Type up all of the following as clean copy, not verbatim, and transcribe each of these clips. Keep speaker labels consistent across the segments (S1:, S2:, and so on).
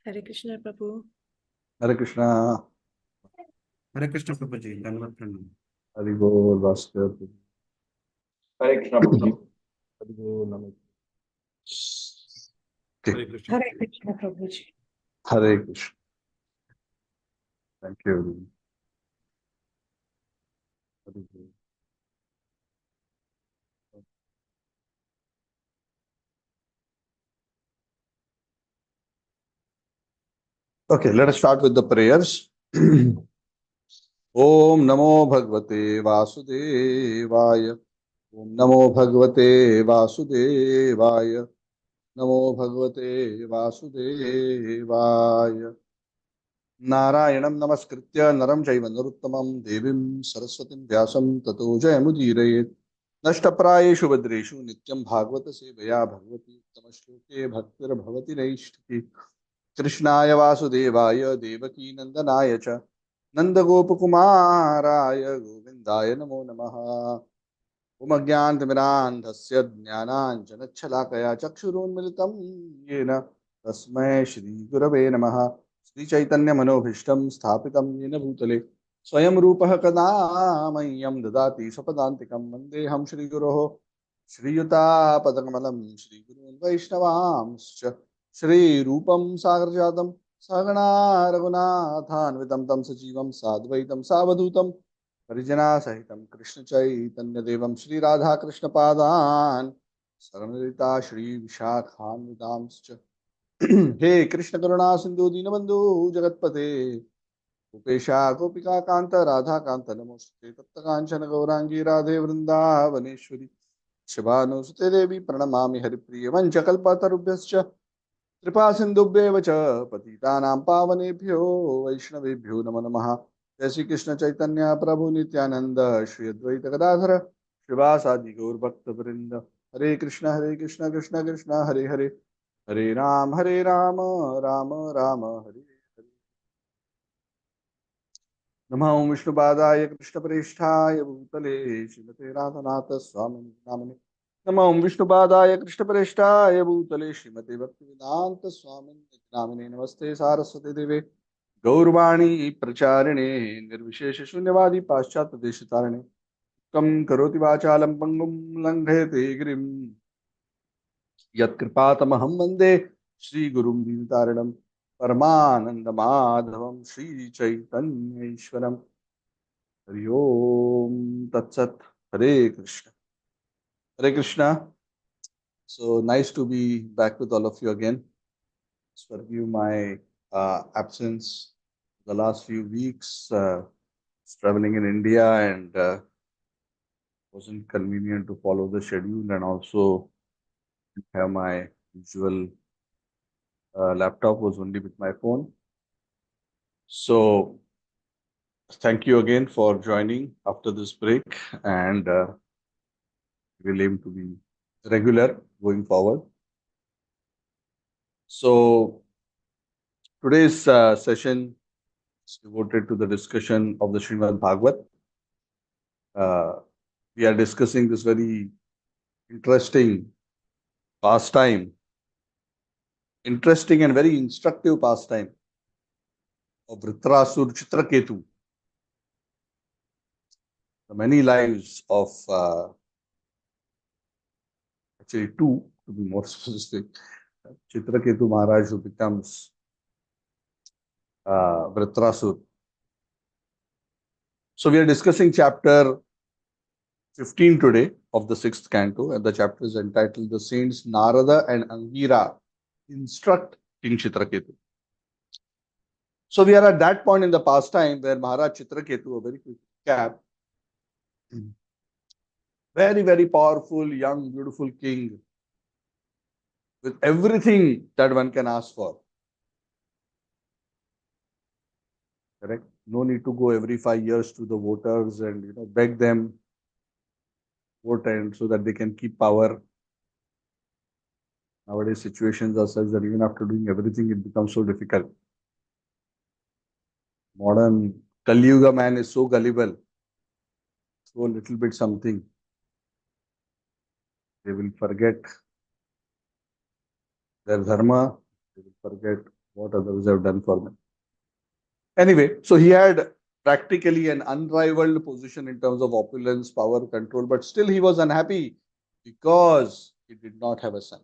S1: हरे कृष्ण प्रभु।
S2: हरे कृष्णा।
S3: हरे कृष्ण प्रभु जी, धन्यवाद प्रणाम।
S2: हरि बोल वासुदेव।
S4: हरे कृष्ण प्रभु जी।
S2: हरि बोल नमः।
S3: हरे कृष्ण।
S1: हरे कृष्ण प्रभु जी।
S2: हरे कृष्ण। Thank you. हरि बोल। Okay, let us start with the prayers. ओम नमो भगवते वासुदेवाय। ओम नमो भगवते वासुदेवाय। नमो भगवते वासुदेवाय। नारायणं नमस्कृत्य नरं चैव नरोत्तमं देवीं सरस्वतीं व्यासं ततो जयमुदीरयेत्। नष्टप्रायेषु भद्रेषु नित्यं भागवत सेवया भगवती उत्तमश्लोके भक्तिर्भवति नैष्ठिकी। कृष्णाय वासुदेवाय देवकी नंदनाय च नन्दगोपकुमाराय गोविन्दाय नमो नमः। उमज्ञानतिमिरान्धस्य ज्ञानाञ्जनच्छलाकया चक्षुरुन्मिलितं येन तस्मै श्रीगुरवे नमः। श्रीचैतन्यमनोभीष्टं स्थापितं येन भूतले स्वयं रूपः कदा मह्यं ददाति स्वपदान्तिकं वन्देऽहं श्रीगुरोः श्रीयुतापदकमलं श्रीगुरून् वैष्णवांश्च श्रीरूपं सागरजातं सहगणा रघुनाथान्वितं तं सजीवं साद्वैतं सावधूतं परिजनासहितं कृष्णचैतन्यदेवं श्रीराधाकृष्णपादान् शरणलिता श्रीविशाखान्वितांश्च हे कृष्ण करुणा सिंधु दीनबंधु जगतपते उपेशा गोपिका कांत राधा कांत नमोस्तुते तप्त कांचन गौरांगी राधे वृंदावनेश्वरी शिवानुसुते देवी प्रणमामि हरिप्रिय वंशकल्पतरुभ्यश्च कृपा सिंधुभ्येव च पतितानां पावनेभ्यो वैष्णवेभ्यो नमो नमः। जय श्री कृष्ण चैतन्य प्रभु नित्यानंद श्री अद्वैत गदाधर श्रीवासादि गौर भक्त वृंद। हरे कृष्ण कृष्ण कृष्ण हरे हरे हरे राम राम राम हरे हरे। नमः ओं विष्णुपादाय कृष्णप्रेष्ठाय भूतले श्रीमते राधानाथ स्वामिने नामिने। नमः ओं विष्णुपादाय कृष्णप्रेष्ठाय भूतले श्रीमते भक्तिवेदांत स्वामिने नामिने। नमस्ते सारस्वती देवे गौरवाणी प्रचारिणे निर्विशेष शून्यवादी पाश्चात्य देशतारिणे। कम करोति वाचालं पंगुं लंघयते गिरिं यत्कृपातमहं वन्दे श्रीगुरुं दीनतारिणं परमानन्दमाधवं श्रीचैतन्यैश्वरम्। हरि ओम तत्सत। हरे कृष्ण। हरे Krishna. So nice to be back with all of you again. Forgive my absence the last few weeks. Traveling in India and wasn't convenient to follow the schedule, and also have my usual laptop, was only with my phone. So thank you again for joining after this break, and we'll aim to be regular going forward. So today's session is devoted to the discussion of the Srimad Bhagavat. We are discussing this very interesting pastime, interesting and very instructive pastime of Vritrasur Chitraketu. The many lives of, actually two to be more specific, Chitraketu Maharaj, who becomes Vritrasur. So we are discussing chapter 15 today of the 6th canto, and the chapter is entitled The Saints Narada and Angira Instruct King Chitraketu. So we are at that point in the pastime where Maharaj Chitraketu, a very quick cap, very, very powerful, young, beautiful king with everything that one can ask for. Correct? No need to go every 5 years to the voters and beg them vote, and so that they can keep power. Nowadays situations are such that even after doing everything, it becomes so difficult. Modern Kali Yuga man is so gullible, so little bit something, they will forget their dharma, they will forget what others have done for me. Anyway, so he had practically an unrivaled position in terms of opulence, power, control, but still he was unhappy because he did not have a son.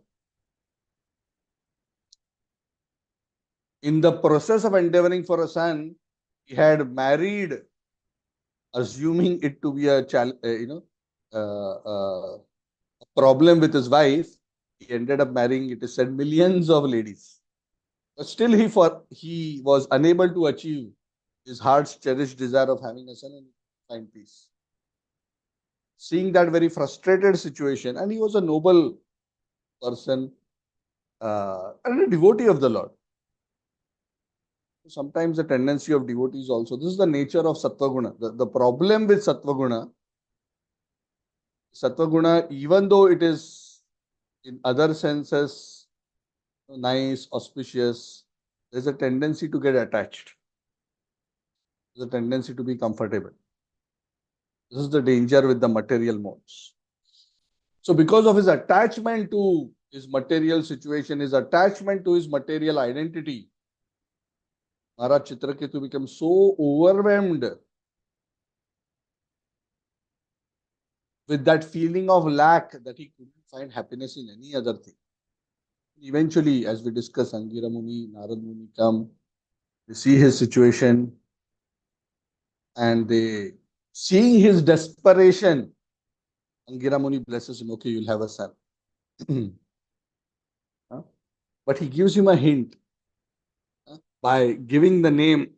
S2: In the process of endeavoring for a son, he had married, assuming it to be a problem with his wife. He ended up marrying, it is said, millions of ladies. But still, he was unable to achieve his heart's cherished desire of having a son and find peace. Seeing that very frustrated situation, and he was a noble person and a devotee of the Lord. Sometimes the tendency of devotees also, this is the nature of Sattva Guna. The problem with Sattva Guna, even though it is in other senses nice, auspicious, there's a tendency to get attached. There's a tendency to be comfortable. This is the danger with the material modes. So because of his attachment to his material situation, his attachment to his material identity, Maharaj Chitraketu became so overwhelmed with that feeling of lack that he couldn't find happiness in any other thing. Eventually, as we discuss, Angira Muni, Narada Muni come, they see his situation, and they, seeing his desperation, Angira Muni blesses him, okay, you'll have a son. But he gives him a hint by giving the name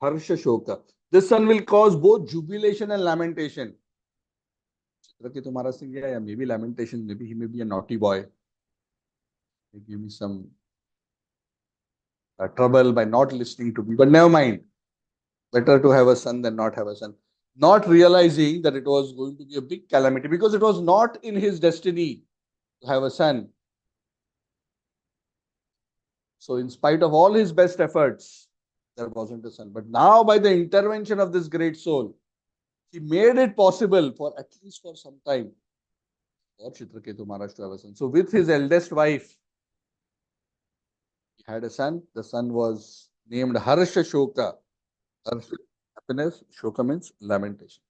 S2: Harsha Shoka. This son will cause both jubilation and lamentation. Chitraketu Maharaj Singh, yeah, maybe lamentation, maybe he may be a naughty boy. He give me some trouble by not listening to me. But never mind. Better to have a son than not have a son. Not realizing that it was going to be a big calamity because it was not in his destiny to have a son. So in spite of all his best efforts, there wasn't a son. But now by the intervention of this great soul, he made it possible for at least for some time for Chitraketu Maharaj to have a son. So with his eldest wife, he had a son. The son was named Harsha Shoka. Harsha, happiness, Shoka means lamentation.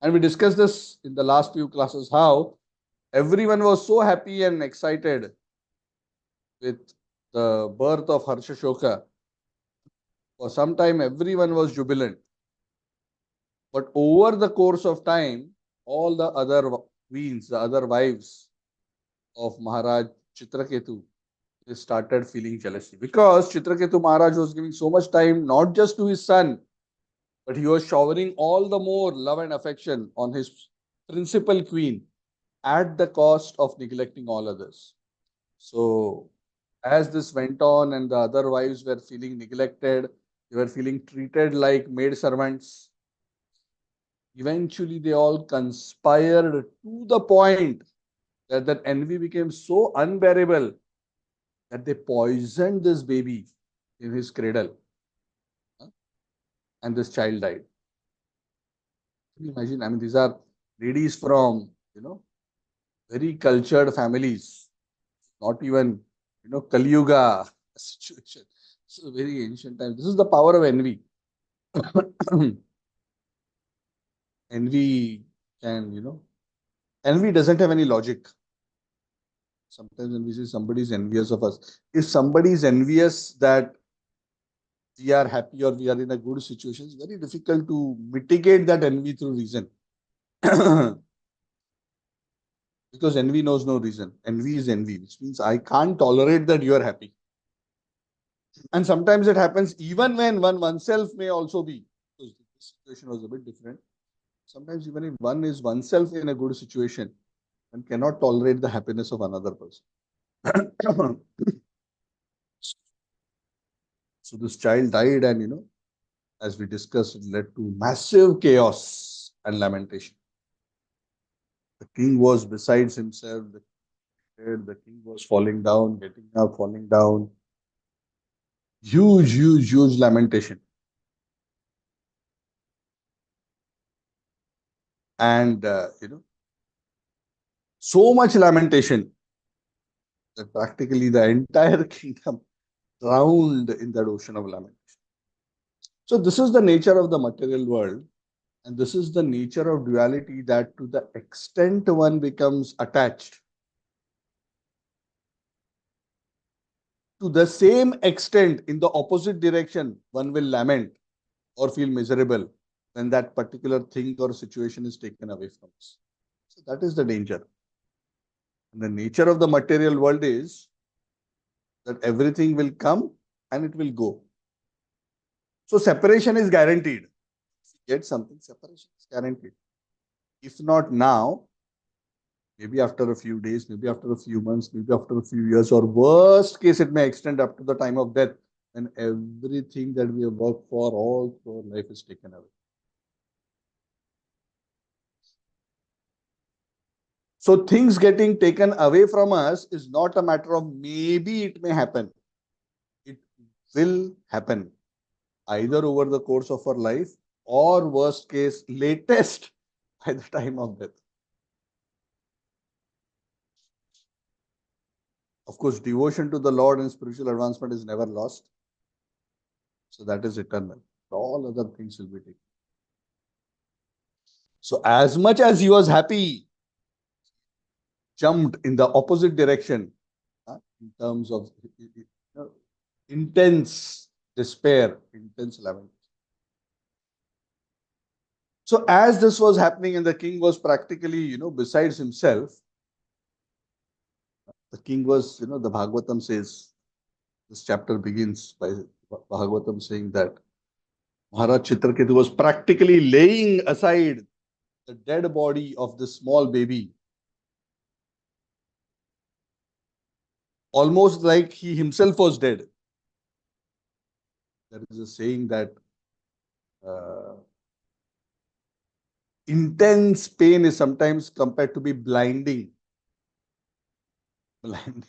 S2: And we discussed this in the last few classes, how everyone was so happy and excited with the birth of Harsha Shoka. For some time, everyone was jubilant. But over the course of time, all the other queens, the other wives of Maharaj Chitraketu, they started feeling jealousy. Because Chitraketu Maharaj was giving so much time, not just to his son, but he was showering all the more love and affection on his principal queen at the cost of neglecting all others. So, as this went on and the other wives were feeling neglected, they were feeling treated like maid servants. Eventually, they all conspired to the point that that envy became so unbearable that they poisoned this baby in his cradle. And this child died. Can you imagine? I mean, these are ladies from, very cultured families, not even, Kali Yuga situation. So very ancient time. This is the power of envy. Envy can, envy doesn't have any logic. Sometimes when we say somebody is envious of us, if somebody is envious that we are happy or we are in a good situation, it's very difficult to mitigate that envy through reason. Because envy knows no reason. Envy is envy, which means I can't tolerate that you are happy. And sometimes it happens even when oneself may also be, because the situation was a bit different. Sometimes even if one is oneself in a good situation, one cannot tolerate the happiness of another person. So this child died and, as we discussed, it led to massive chaos and lamentation. The king was besides himself. The king was falling down, getting up, falling down. Huge, huge, huge lamentation. And, so much lamentation that practically the entire kingdom drowned in that ocean of lamentation. So this is the nature of the material world, and this is the nature of duality, that to the extent one becomes attached, to the same extent in the opposite direction one will lament or feel miserable when that particular thing or situation is taken away from us. So that is the danger. And the nature of the material world is that everything will come and it will go. So separation is guaranteed. If you get something, separation is guaranteed. If not now, maybe after a few days, maybe after a few months, maybe after a few years, or worst case, it may extend up to the time of death, and everything that we have worked for all through our life is taken away. So things getting taken away from us is not a matter of maybe it may happen. It will happen either over the course of our life or worst case, latest by the time of death. Of course, devotion to the Lord and spiritual advancement is never lost. So that is eternal. All other things will be taken. So as much as he was happy, jumped in the opposite direction in terms of intense despair, intense lamentation. So as this was happening and the king was practically, besides himself, the king was, the Bhagavatam says, this chapter begins by Bhagavatam saying that Maharaj Chitraketu was practically laying aside the dead body of this small baby, almost like he himself was dead. There is a saying that intense pain is sometimes compared to be blinding. Blinding.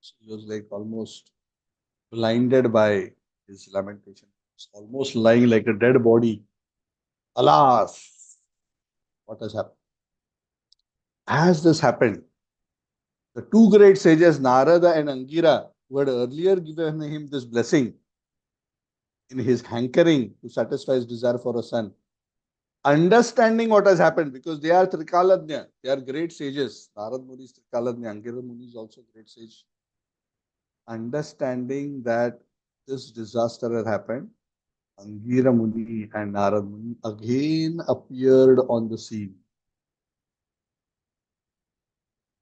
S2: So he was like almost blinded by his lamentation. It's almost lying like a dead body. Alas, what has happened? As this happened, the two great sages, Narada and Angira, who had earlier given him this blessing in his hankering to satisfy his desire for a son, understanding what has happened, because they are Trikaladnya, they are great sages. Narad Muni is Trikaladnya, Angira Muni is also great sage. Understanding that this disaster had happened, Angira Muni and Narad Muni again appeared on the scene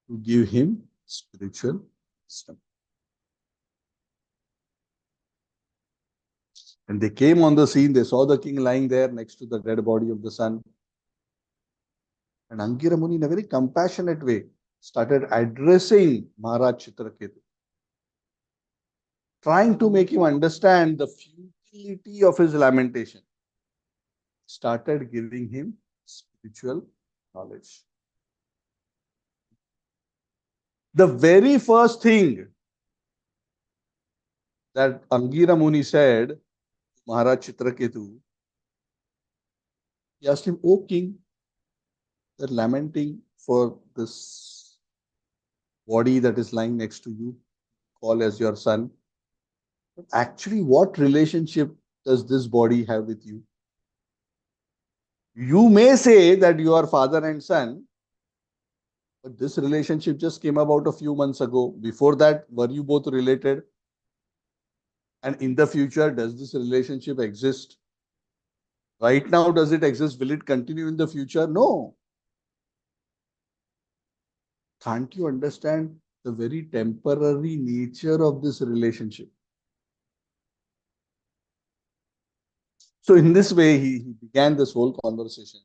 S2: to give him spiritual wisdom. And they came on the scene, they saw the king lying there next to the dead body of the son. And Angira Muni, in a very compassionate way, started addressing Maharaj Chitraketu, trying to make him understand the futility of his lamentation. Started giving him spiritual knowledge. The very first thing that Angira Muni said to Maharaj Chitraketu, he asked him, "O king, they're lamenting for this body that is lying next to you, call as your son. But actually, what relationship does this body have with you? You may say that you are father and son, but this relationship just came about a few months ago. Before that, were you both related? And in the future, does this relationship exist? Right now, does it exist? Will it continue in the future? No. Can't you understand the very temporary nature of this relationship?" So in this way, he began this whole conversation.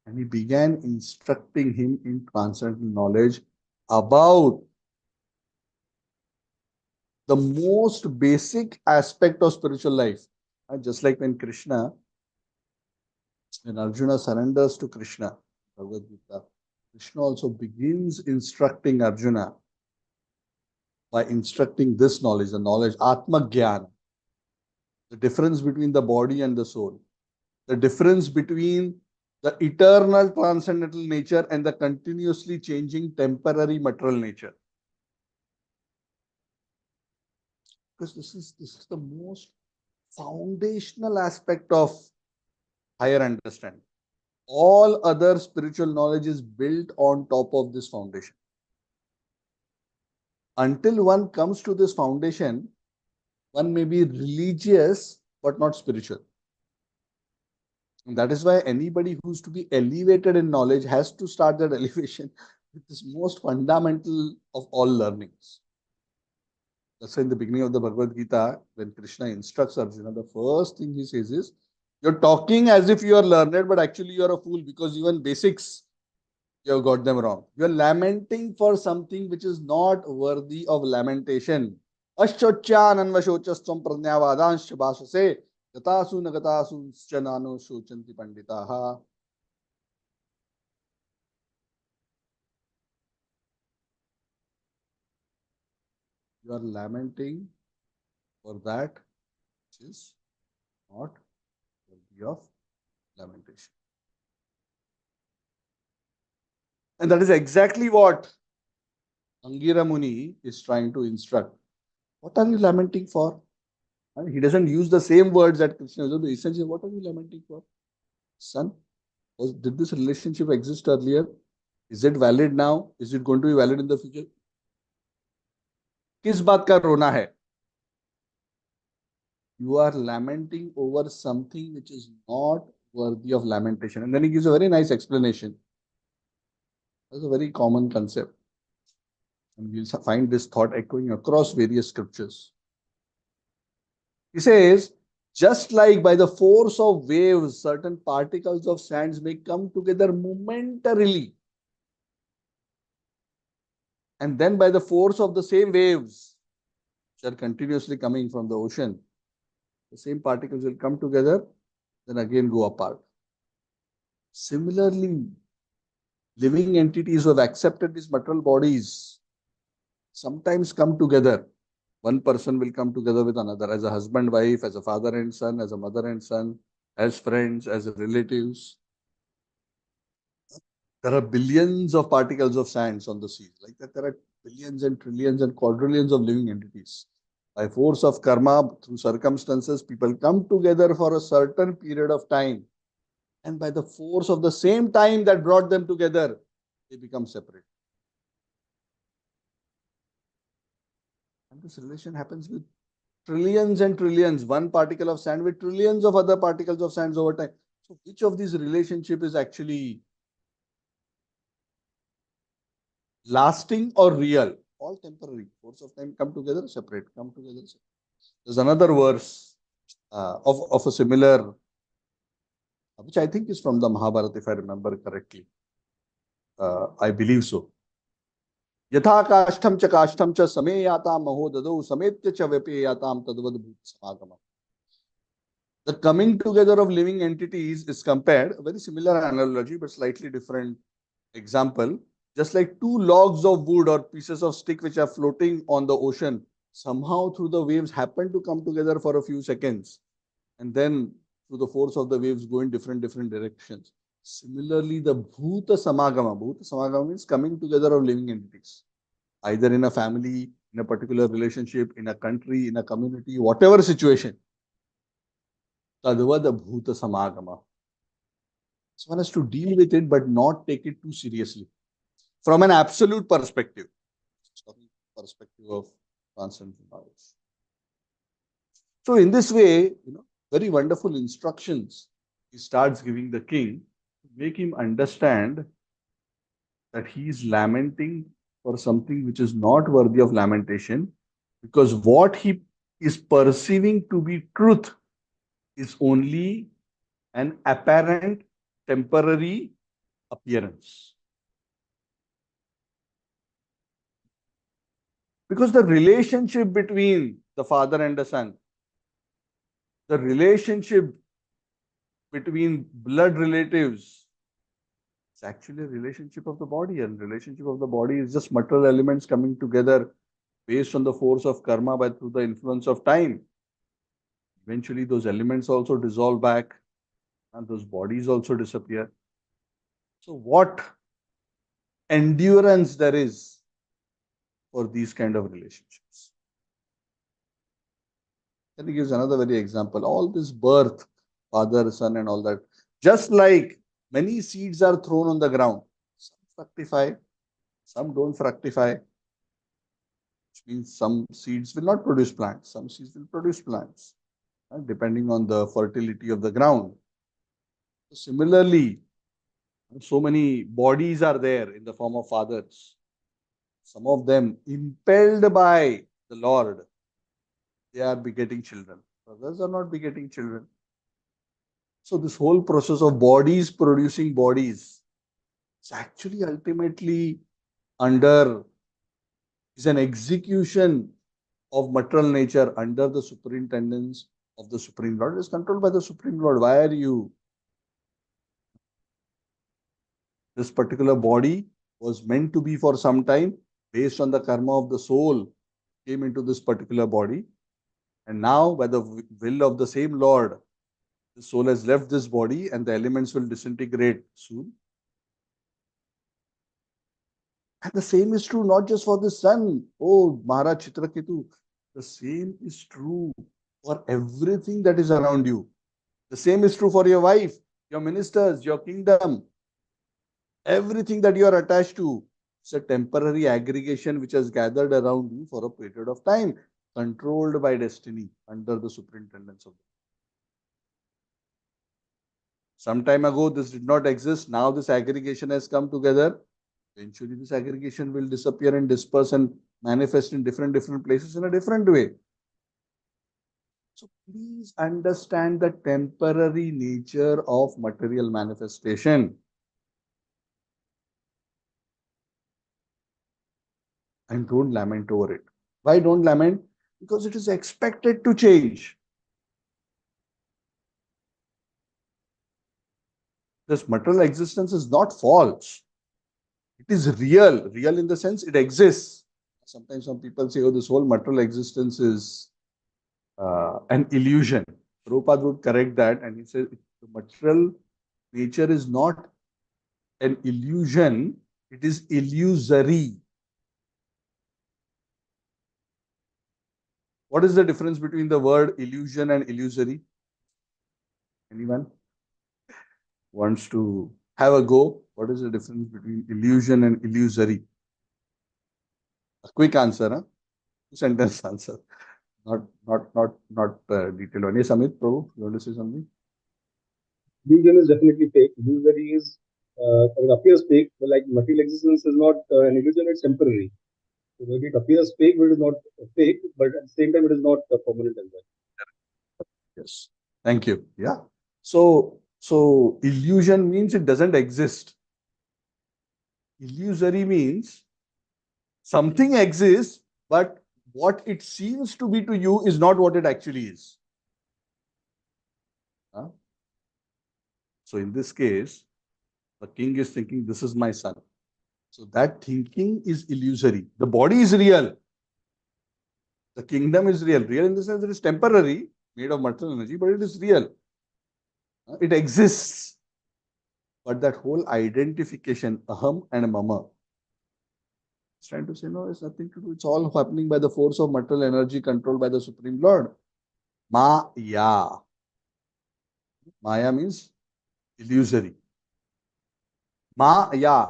S2: And he began instructing him in transcendental knowledge about the most basic aspect of spiritual life. Just like when Arjuna surrenders to Krishna, Bhagavad Gita, Krishna also begins instructing Arjuna by instructing this knowledge, the knowledge, Atma Gyan, the difference between the body and the soul, the difference between the eternal transcendental nature and the continuously changing temporary material nature. Because this is the most foundational aspect of higher understanding. All other spiritual knowledge is built on top of this foundation. Until one comes to this foundation, one may be religious but not spiritual. And that is why anybody who's to be elevated in knowledge has to start that elevation with this most fundamental of all learnings. That's why in the beginning of the Bhagavad Gita, when Krishna instructs Arjuna, the first thing he says is, you're talking as if you are learned, but actually you are a fool because even basics, you have got them wrong. You are lamenting for something which is not worthy of lamentation. Ashchochananvashochastam prajnavadansh bhashase gatasu nagatasu chanano shochanti panditaha. You are lamenting for that which is not worthy of lamentation. And that is exactly what Angira Muni is trying to instruct. What are you lamenting for? And he doesn't use the same words that Krishna uses, but essentially, what are you lamenting for? Son, did this relationship exist earlier? Is it valid now? Is it going to be valid in the future? किस बात का रोना है? You are lamenting over something which is not worthy of lamentation. And then he gives a very nice explanation. That's a very common concept. And you'll find this thought echoing across various scriptures. He says, just like by the force of waves, certain particles of sands may come together momentarily. And then by the force of the same waves, which are continuously coming from the ocean, the same particles will come together, then again go apart. Similarly, living entities who have accepted these material bodies sometimes come together. One person will come together with another as a husband, wife, as a father and son, as a mother and son, as friends, as relatives. There are billions of particles of sands on the sea. Like that, there are billions and trillions and quadrillions of living entities. By force of karma, through circumstances, people come together for a certain period of time. And by the force of the same time that brought them together, they become separate. And this relation happens with trillions and trillions, one particle of sand with trillions of other particles of sands over time. So which of these relationship is actually lasting or real? All temporary. Force of time come together, separate, come together, separate. There's another verse of a similar, which I think is from the Mahabharata, if I remember correctly. I believe so. यथा काष्ठम च काष्ठम च समेयाताम महोददौ समेत्य च व्यपेयाताम तद्वद भूत समागमः. The coming together of living entities is compared, a very similar analogy but slightly different example. Just like two logs of wood or pieces of stick which are floating on the ocean, somehow through the waves happen to come together for a few seconds, and then through the force of the waves go in different directions. Similarly, the Bhuta Samagama means coming together of living entities, either in a family, in a particular relationship, in a country, in a community, whatever situation. Tadva the Bhuta Samagama. So one has to deal with it, but not take it too seriously. From an absolute perspective, perspective of transcendental knowledge. So in this way, very wonderful instructions he starts giving the king to make him understand that he is lamenting for something which is not worthy of lamentation, because what he is perceiving to be truth is only an apparent temporary appearance. Because the relationship between the father and the son, the relationship between blood relatives, it's actually a relationship of the body, and relationship of the body is just material elements coming together based on the force of karma by through the influence of time. Eventually, those elements also dissolve back and those bodies also disappear. So what endurance there is for these kind of relationships. Then he gives another very example. All this birth, father, son, and all that. Just like many seeds are thrown on the ground, some fructify, some don't fructify, which means some seeds will not produce plants, some seeds will produce plants, depending on the fertility of the ground. So similarly, so many bodies are there in the form of fathers. Some of them impelled by the Lord, they are begetting children. Others are not begetting children. So this whole process of bodies producing bodies is actually ultimately under is an execution of material nature under the superintendence of the Supreme Lord. It is controlled by the Supreme Lord. Why are you? This particular body was meant to be for some time based on the karma of the soul came into this particular body. And now, by the will of the same Lord, the soul has left this body and the elements will disintegrate soon. And the same is true not just for the sun. Oh, Maharaj Chitraketu, the same is true for everything that is around you. The same is true for your wife, your ministers, your kingdom. Everything that you are attached to. It's a temporary aggregation which has gathered around you for a period of time, controlled by destiny under the superintendence of God. Some time ago, this did not exist. Now this aggregation has come together. Eventually, this aggregation will disappear and disperse and manifest in different places in a different way. So please understand the temporary nature of material manifestation. And don't lament over it. Why don't lament? Because it is expected to change. This material existence is not false. It is real. Real in the sense it exists. Sometimes some people say, oh, this whole material existence is an illusion. Prabhupada would correct that and he says the material nature is not an illusion, it is illusory. What is the difference between the word illusion and illusory? Anyone wants to have a go? What is the difference between illusion and illusory? A quick answer, huh? Two-sentence answer. Not detailed one. Yes, Amit, Prabhu, you want to say something?
S5: Illusion is definitely fake. Illusory is, it appears fake, but like material existence is not an illusion, it's temporary. So maybe it appears fake, but it is not fake, but at the same time, it is not permanent as well.
S2: Yes. Thank you. Yeah. So illusion means it doesn't exist. Illusory means something exists, but what it seems to be to you is not what it actually is. Huh? So in this case, the king is thinking, this is my son. So that thinking is illusory. The body is real. The kingdom is real. Real in the sense it is temporary, made of material energy, but it is real. It exists. But that whole identification, aham and mama, it's trying to say, no, it's nothing to do. It's all happening by the force of material energy controlled by the Supreme Lord. Maya. Maya means illusory. Maya,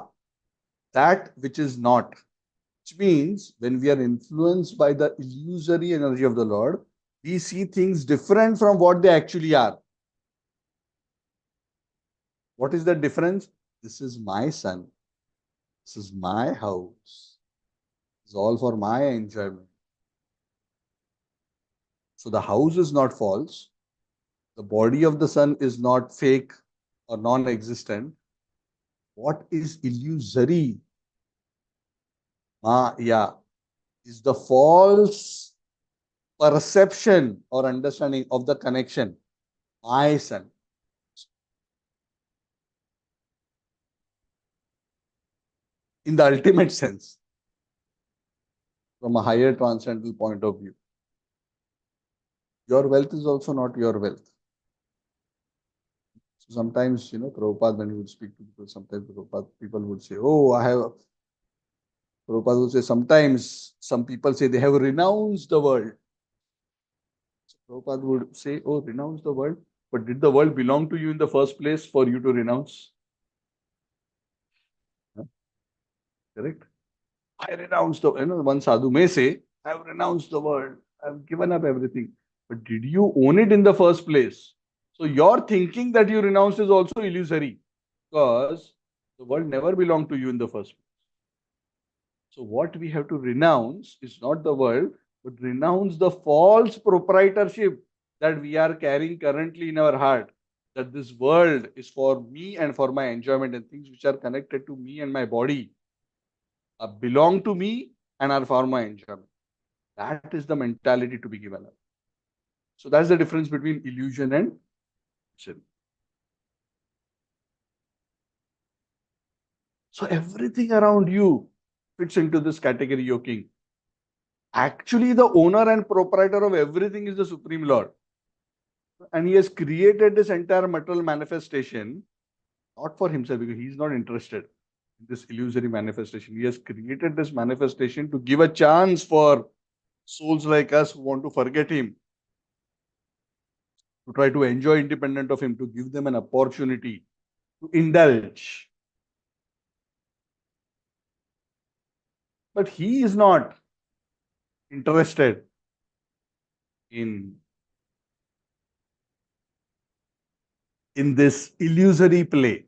S2: that which is not. Which means when we are influenced by the illusory energy of the Lord, we see things different from what they actually are. What is the difference? This is my son. This is my house. It's all for my enjoyment. So the house is not false. The body of the sun is not fake or non-existent. What is illusory? Maya is the false perception or understanding of the connection. My son. In the ultimate sense, from a higher transcendental point of view. Your wealth is also not your wealth. So sometimes, Prabhupada, when he would speak to people, sometimes Prabhupada, people would say, oh, Prabhupada would say, sometimes some people say they have renounced the world. So Prabhupada would say, oh, renounce the world. But did the world belong to you in the first place for you to renounce? Huh? Correct? I renounced the, one sadhu may say, I have renounced the world. I have given up everything. But did you own it in the first place? So your thinking that you renounced is also illusory because the world never belonged to you in the first place. So what we have to renounce is not the world, but renounce the false proprietorship that we are carrying currently in our heart. That this world is for me and for my enjoyment, and things which are connected to me and my body belong to me and are for my enjoyment. That is the mentality to be given up. So that's the difference between illusion and sin. So everything around you fits into this category, O king. Actually, the owner and proprietor of everything is the Supreme Lord. And he has created this entire material manifestation, not for himself, because he is not interested in this illusory manifestation. He has created this manifestation to give a chance for souls like us who want to forget him, to try to enjoy independent of him, to give them an opportunity to indulge. But he is not interested in this illusory play.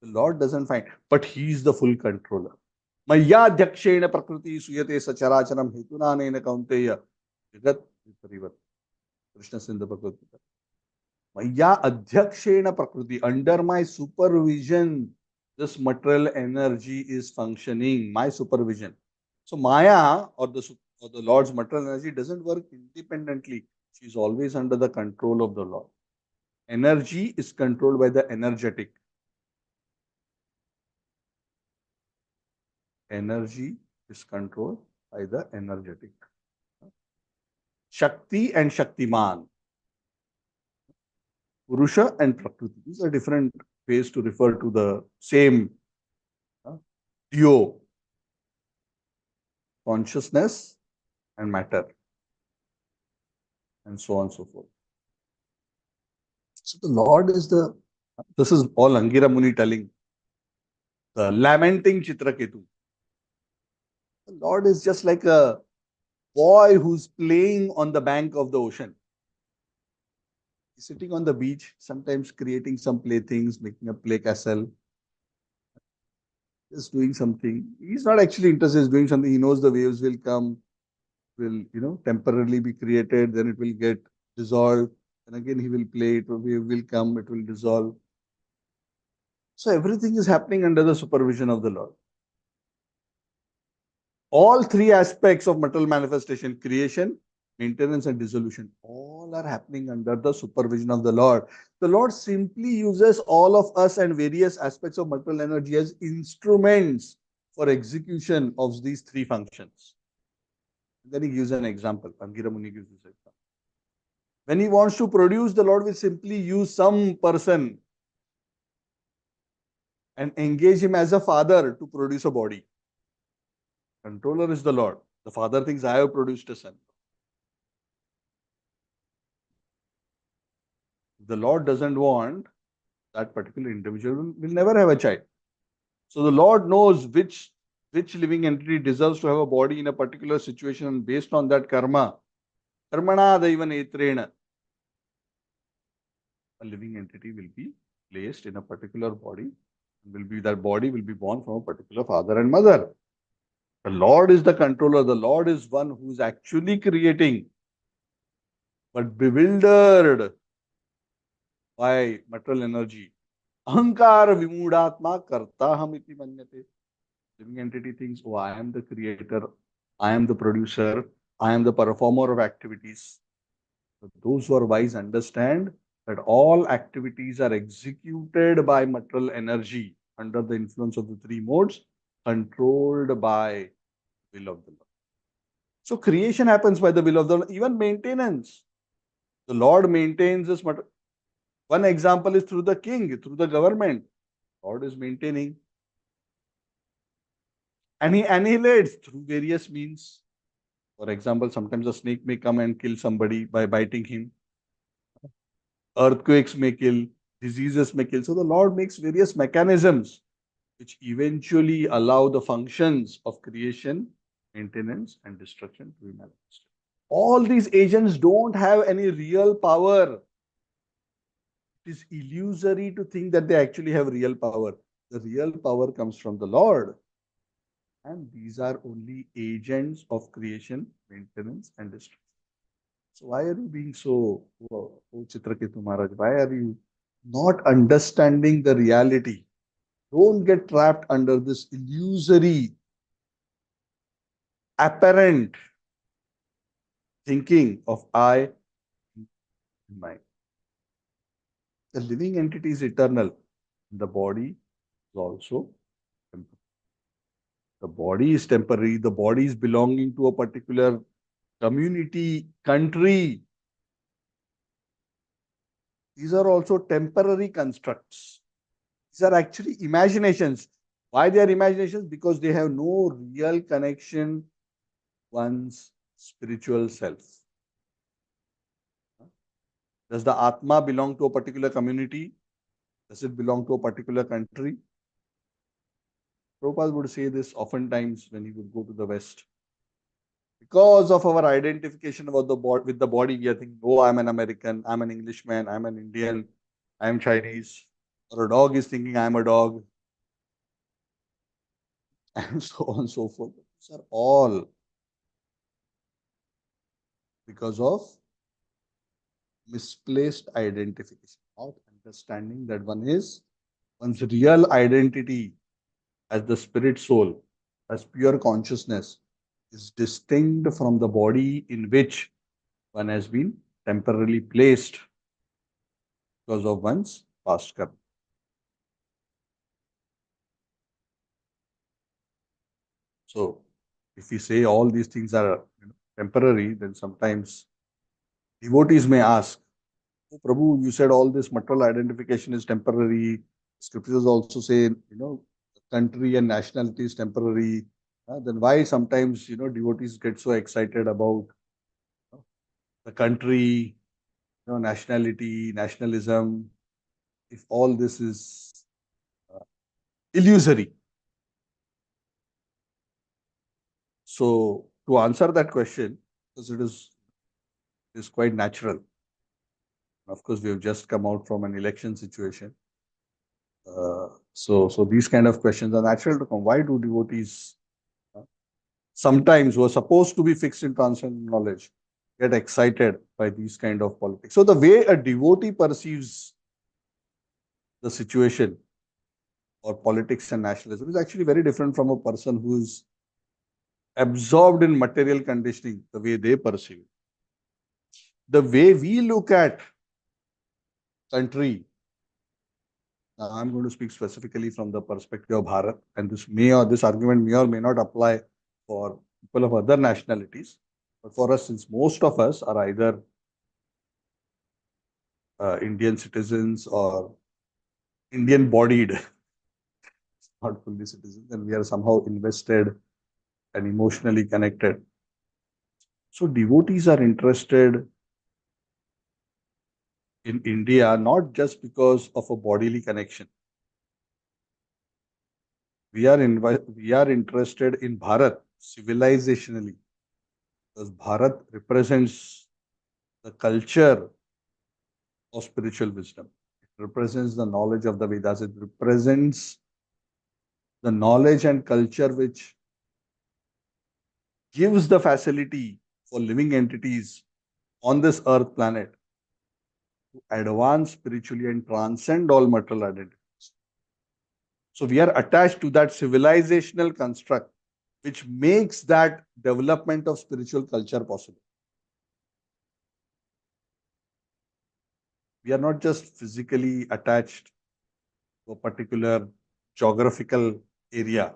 S2: The Lord doesn't find, but he is the full controller. Maya Dhakshena Prakriti Suyate Sacharacharam Hetunanena Kaunteya Jagat Parivat. Krishna Sindha Bhagavad Gita. Maya Adhyakshena Prakriti, under my supervision, this material energy is functioning, my supervision. So Maya or the Lord's material energy doesn't work independently. She is always under the control of the Lord. Energy is controlled by the energetic. Energy is controlled by the energetic. Shakti and Shaktiman. Purusha and Prakriti. These are different ways to refer to the same duo. Consciousness and matter. And so on and so forth. So the Lord is this is all Angira Muni telling. The lamenting Chitraketu. The Lord is just like a boy who's playing on the bank of the ocean. He's sitting on the beach, sometimes creating some playthings, making a play castle, just doing something. He's not actually interested in doing something. He knows the waves will come, will temporarily be created, then it will get dissolved, and again he will play it, wave will come, it will dissolve. So everything is happening under the supervision of the Lord. All three aspects of material manifestation, creation, maintenance and dissolution, all are happening under the supervision of the Lord. The Lord simply uses all of us and various aspects of material energy as instruments for execution of these three functions. Then he gives an example. Angira Muni gives this example. When he wants to produce, the Lord will simply use some person and engage him as a father to produce a body. Controller is the Lord. The father thinks, I have produced a son. If the Lord doesn't want, that particular individual will never have a child. So the Lord knows which living entity deserves to have a body in a particular situation, and based on that karma, karmana daivan etrena, a living entity will be placed in a particular body, and that body will be born from a particular father and mother. The Lord is the controller. The Lord is one who is actually creating, but bewildered by material energy. Ahankara vimudatma karta ham iti manyate. Living entity thinks, oh, I am the creator, I am the producer, I am the performer of activities. But those who are wise understand that all activities are executed by material energy under the influence of the three modes, controlled by the will of the Lord. So creation happens by the will of the Lord, even maintenance. The Lord maintains this matter. One example is through the king, through the government. Lord is maintaining. And he annihilates through various means. For example, sometimes a snake may come and kill somebody by biting him. Earthquakes may kill, diseases may kill. So the Lord makes various mechanisms which eventually allow the functions of creation, maintenance, and destruction to be manifested. All these agents don't have any real power. It is illusory to think that they actually have real power. The real power comes from the Lord. And these are only agents of creation, maintenance, and destruction. So why are you being so, oh, Chitraketu Maharaj, why are you not understanding the reality? Don't get trapped under this illusory, apparent thinking of I and mine. The living entity is eternal. The body is also temporary. The body is temporary. The body is belonging to a particular community, country. These are also temporary constructs. These are actually imaginations. Why they are imaginations? Because they have no real connection one's spiritual self. Does the Atma belong to a particular community? Does it belong to a particular country? Prabhupada would say this oftentimes when he would go to the West. Because of our identification about with the body, we are thinking, oh, I'm an American, I'm an Englishman, I'm an Indian, I'm Chinese. Or a dog is thinking, I'm a dog. And so on and so forth. These are all because of misplaced identification, not understanding that one's real identity as the spirit soul, as pure consciousness, is distinct from the body in which one has been temporarily placed because of one's past karma. So, if we say all these things are temporary, then sometimes devotees may ask, oh, Prabhu, you said all this material identification is temporary. Scriptures also say, country and nationality is temporary. Then why sometimes, devotees get so excited about the country, nationality, nationalism, if all this is illusory? So, to answer that question, because it is quite natural. Of course, we have just come out from an election situation. So these kind of questions are natural to come. Why do devotees sometimes who are supposed to be fixed in transcendental knowledge get excited by these kind of politics? So the way a devotee perceives the situation or politics and nationalism is actually very different from a person who is absorbed in material conditioning, the way they perceive it. The way we look at country, now I'm going to speak specifically from the perspective of Bharat, and this argument may or may not apply for people of other nationalities. But for us, since most of us are either Indian citizens or Indian bodied, not fully citizens, and we are somehow invested and emotionally connected. So devotees are interested in India not just because of a bodily connection. We are interested in Bharat civilizationally because Bharat represents the culture of spiritual wisdom. It represents the knowledge of the Vedas. It represents the knowledge and culture which gives the facility for living entities on this earth planet to advance spiritually and transcend all material identities. So we are attached to that civilizational construct which makes that development of spiritual culture possible. We are not just physically attached to a particular geographical area.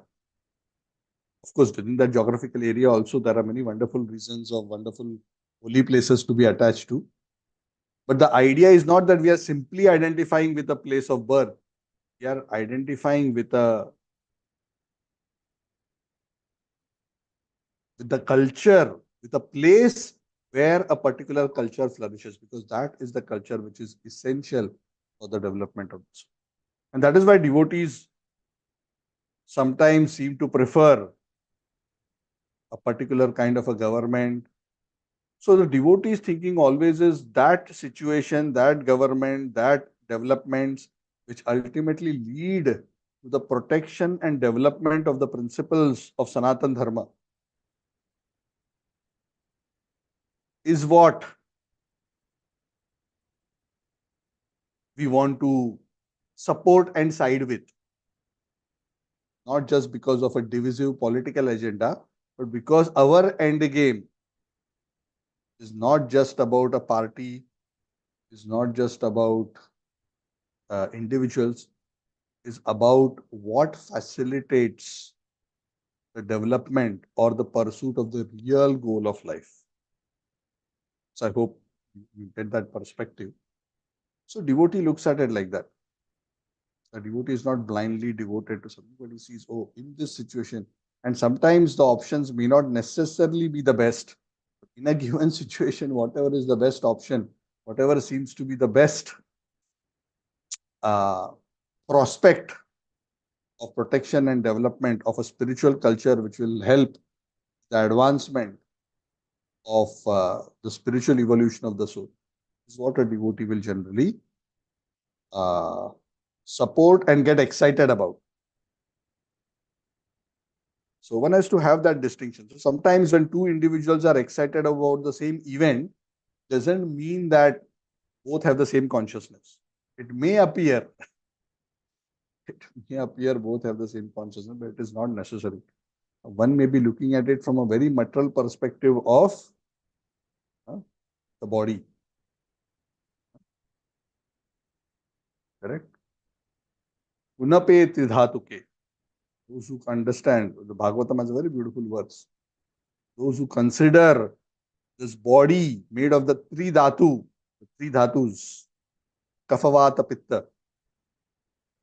S2: Of course, within that geographical area also, there are many wonderful reasons of wonderful holy places to be attached to. But the idea is not that we are simply identifying with a place of birth. We are identifying with the culture with a place where a particular culture flourishes, because that is the culture which is essential for the development of this. And that is why devotees sometimes seem to prefer a particular kind of a government. So the devotees thinking always is that situation, that government, that developments which ultimately lead to the protection and development of the principles of Sanatan Dharma is what we want to support and side with. Not just because of a divisive political agenda, but because our end game is not just about a party, is not just about individuals, is about what facilitates the development or the pursuit of the real goal of life. So I hope you get that perspective. So devotee looks at it like that. A devotee is not blindly devoted to something, but he sees, oh, in this situation, and sometimes the options may not necessarily be the best. In a given situation, whatever is the best option, whatever seems to be the best prospect of protection and development of a spiritual culture which will help the advancement of the spiritual evolution of the soul, is what a devotee will generally support and get excited about. So one has to have that distinction. So sometimes when two individuals are excited about the same event, doesn't mean that both have the same consciousness. It may appear both have the same consciousness, but it is not necessary. One may be looking at it from a very material perspective of the body. Correct? Unape tridhatuke. Those who understand, the Bhagavatam has a very beautiful verse. Those who consider this body made of the three dhatus, kapha, pitta,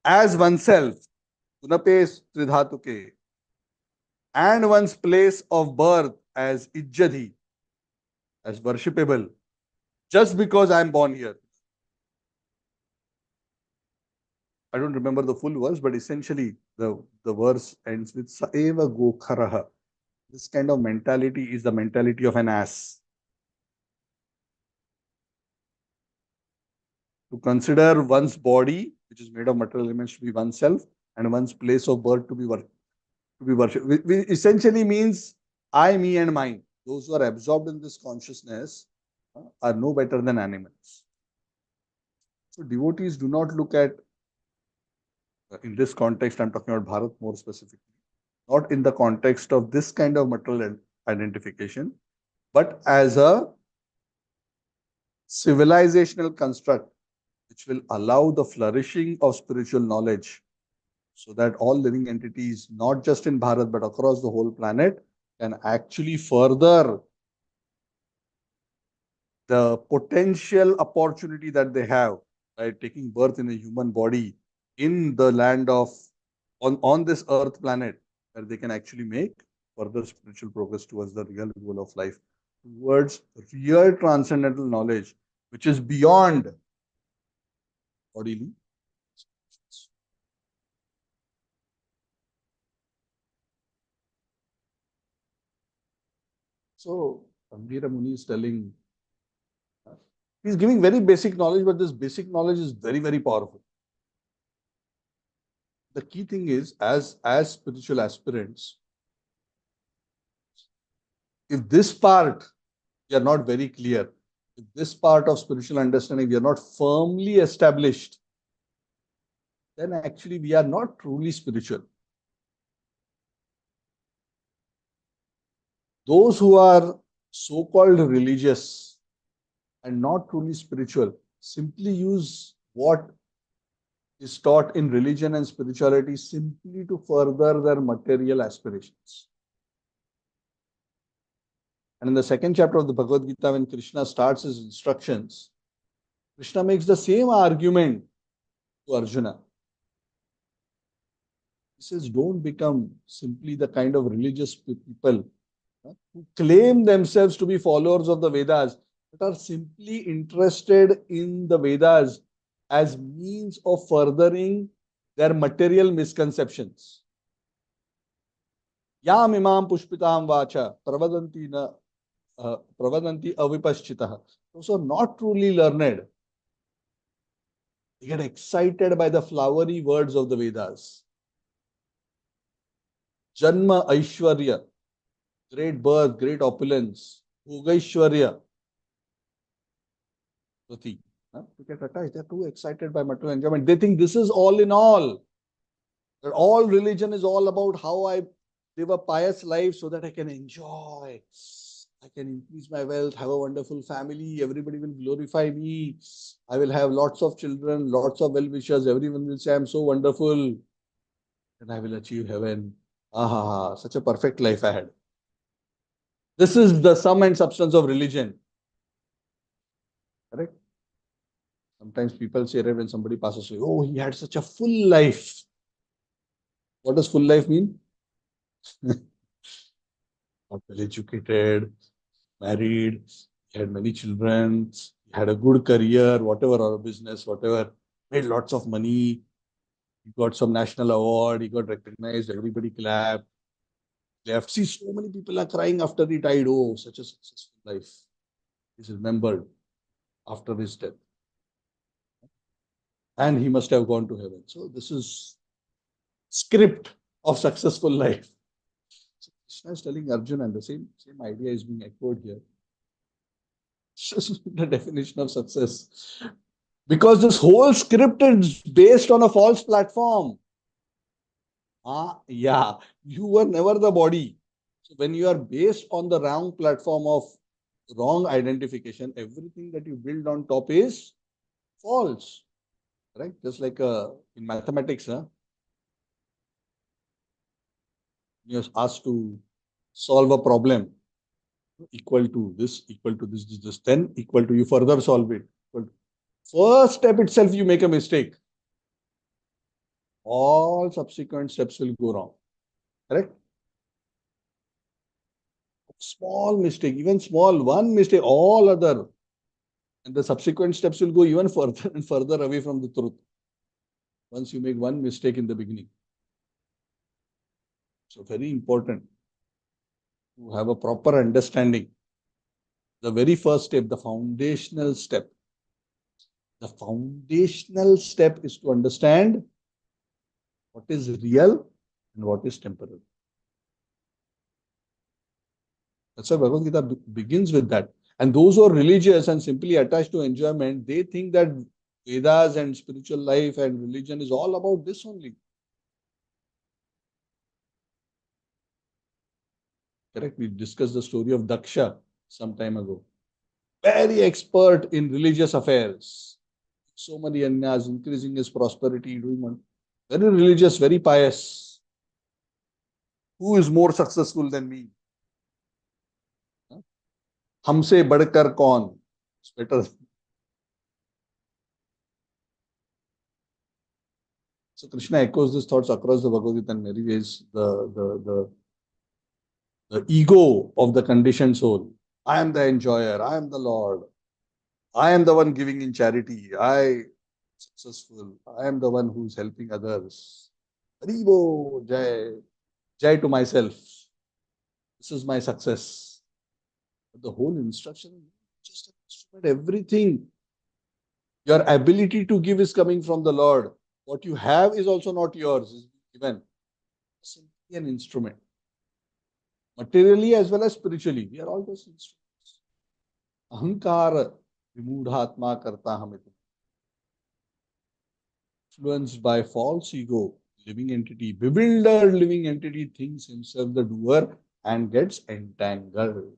S2: as oneself, unape tridhatuke, and one's place of birth as ijjadhi, as worshipable, just because I am born here. I don't remember the full verse, but essentially the verse ends with Saeva Gokharaha. This kind of mentality is the mentality of an ass. To consider one's body, which is made of material elements, to be oneself, and one's place of birth to be worshipped. Which essentially means I, me, and mine. Those who are absorbed in this consciousness are no better than animals. So devotees do not look at, in this context, I'm talking about Bharat more specifically, not in the context of this kind of material identification, but as a civilizational construct which will allow the flourishing of spiritual knowledge, so that all living entities, not just in Bharat, but across the whole planet, can actually further the potential opportunity that they have by taking birth in a human body in the land of, on this earth planet, where they can actually make further spiritual progress towards the real goal of life, towards real transcendental knowledge, which is beyond bodily. So Angira Muni is telling, he's giving very basic knowledge, but this basic knowledge is very, very powerful. The key thing is, as spiritual aspirants, if this part we are not very clear, if this part of spiritual understanding we are not firmly established, then actually we are not truly spiritual. Those who are so-called religious and not truly spiritual simply use what is taught in religion and spirituality simply to further their material aspirations. And in the second chapter of the Bhagavad Gita, when Krishna starts his instructions, Krishna makes the same argument to Arjuna. He says, don't become simply the kind of religious people who claim themselves to be followers of the Vedas, but are simply interested in the Vedas as means of furthering their material misconceptions. Yam imam pushpitam vacha pravadanti avipaschitah. Those are not truly learned. They get excited by the flowery words of the Vedas. Janma Aishwarya, great birth, great opulence. Bhogaishwarya, Rati. To get attached, they're too excited by material enjoyment. They think this is all in all. That all religion is all about how I live a pious life so that I can enjoy. I can increase my wealth, have a wonderful family, everybody will glorify me. I will have lots of children, lots of well-wishers, everyone will say I'm so wonderful, and I will achieve heaven. Ah, such a perfect life I had. This is the sum and substance of religion. Correct? Sometimes people say when somebody passes away, oh, he had such a full life. What does full life mean? Not well educated, married, he had many children, he had a good career, whatever, or a business, whatever, made lots of money, he got some national award, he got recognized, everybody clapped, left. See, so many people are crying after he died. Oh, such a successful life. He's remembered after his death. And he must have gone to heaven. So this is script of successful life. So Krishna is telling Arjuna, and the same idea is being echoed here. The definition of success. Because this whole script is based on a false platform. Yeah, you were never the body. So when you are based on the wrong platform of wrong identification, everything that you build on top is false. Right? Just like in mathematics, you're asked to solve a problem equal to this, then equal to, you further solve it. First step itself, you make a mistake. All subsequent steps will go wrong. Correct? Small mistake, even small, one mistake, all other. And the subsequent steps will go even further and further away from the truth. Once you make one mistake in the beginning. So very important to have a proper understanding. The very first step, the foundational step. The foundational step is to understand what is real and what is temporary. That's why Bhagavad Gita begins with that. And those who are religious and simply attached to enjoyment, they think that Vedas and spiritual life and religion is all about this only. Correct? We discussed the story of Daksha some time ago. Very expert in religious affairs. So many yajnas, increasing his prosperity, doing one. Very religious, very pious. Who is more successful than me? हमसे बढ़कर कौन? It's better. So Krishna echoes these thoughts across the Bhagavad Gita in many ways. The ego of the conditioned soul. I am the enjoyer. I am the Lord. I am the one giving in charity. I am successful. I am the one who is helping others. Haribo, Jai. Jai to myself. This is my success. But the whole instruction is just an instrument. Everything. Your ability to give is coming from the Lord. What you have is also not yours. It's given. Simply an instrument. Materially as well as spiritually. We are all just instruments. Ahankara vimudhatma karta hamit. Influenced by false ego, living entity, bewildered living entity thinks himself the doer and gets entangled.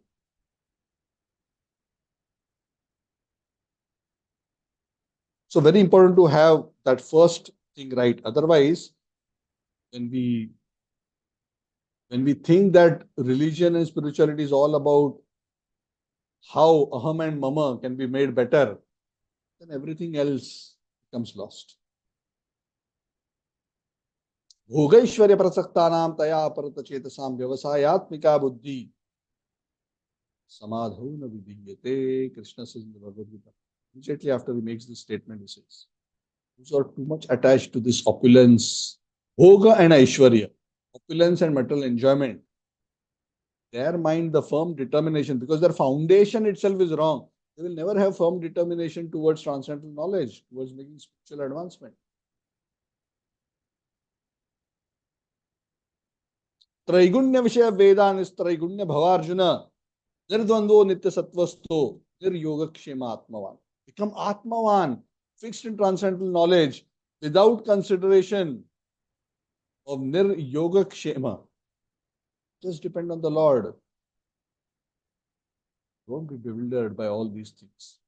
S2: So very important to have that first thing right. Otherwise, when we think that religion and spirituality is all about how aham and mama can be made better, then everything else becomes lost. Bhogaishwarya prasaktanam taya aparata chetasam vyavasayatmika buddhi Samadho na vidiyate. Krishna says in the Bhagavad Gita. Immediately after he makes this statement, he says, those are too much attached to this opulence, bhoga and aishwarya, opulence and material enjoyment. Their mind, the firm determination, because their foundation itself is wrong. They will never have firm determination towards transcendental knowledge, towards making spiritual advancement. Traigunya Vishaya Vedan is Traigunya Bhavarjuna. Nirdvando Nitya Sattvasto, Nir Yoga Kshema Atmavan. Become Atmavan, fixed in transcendental knowledge, without consideration of Nir Yoga Kshema. Just depend on the Lord. Don't be bewildered by all these things.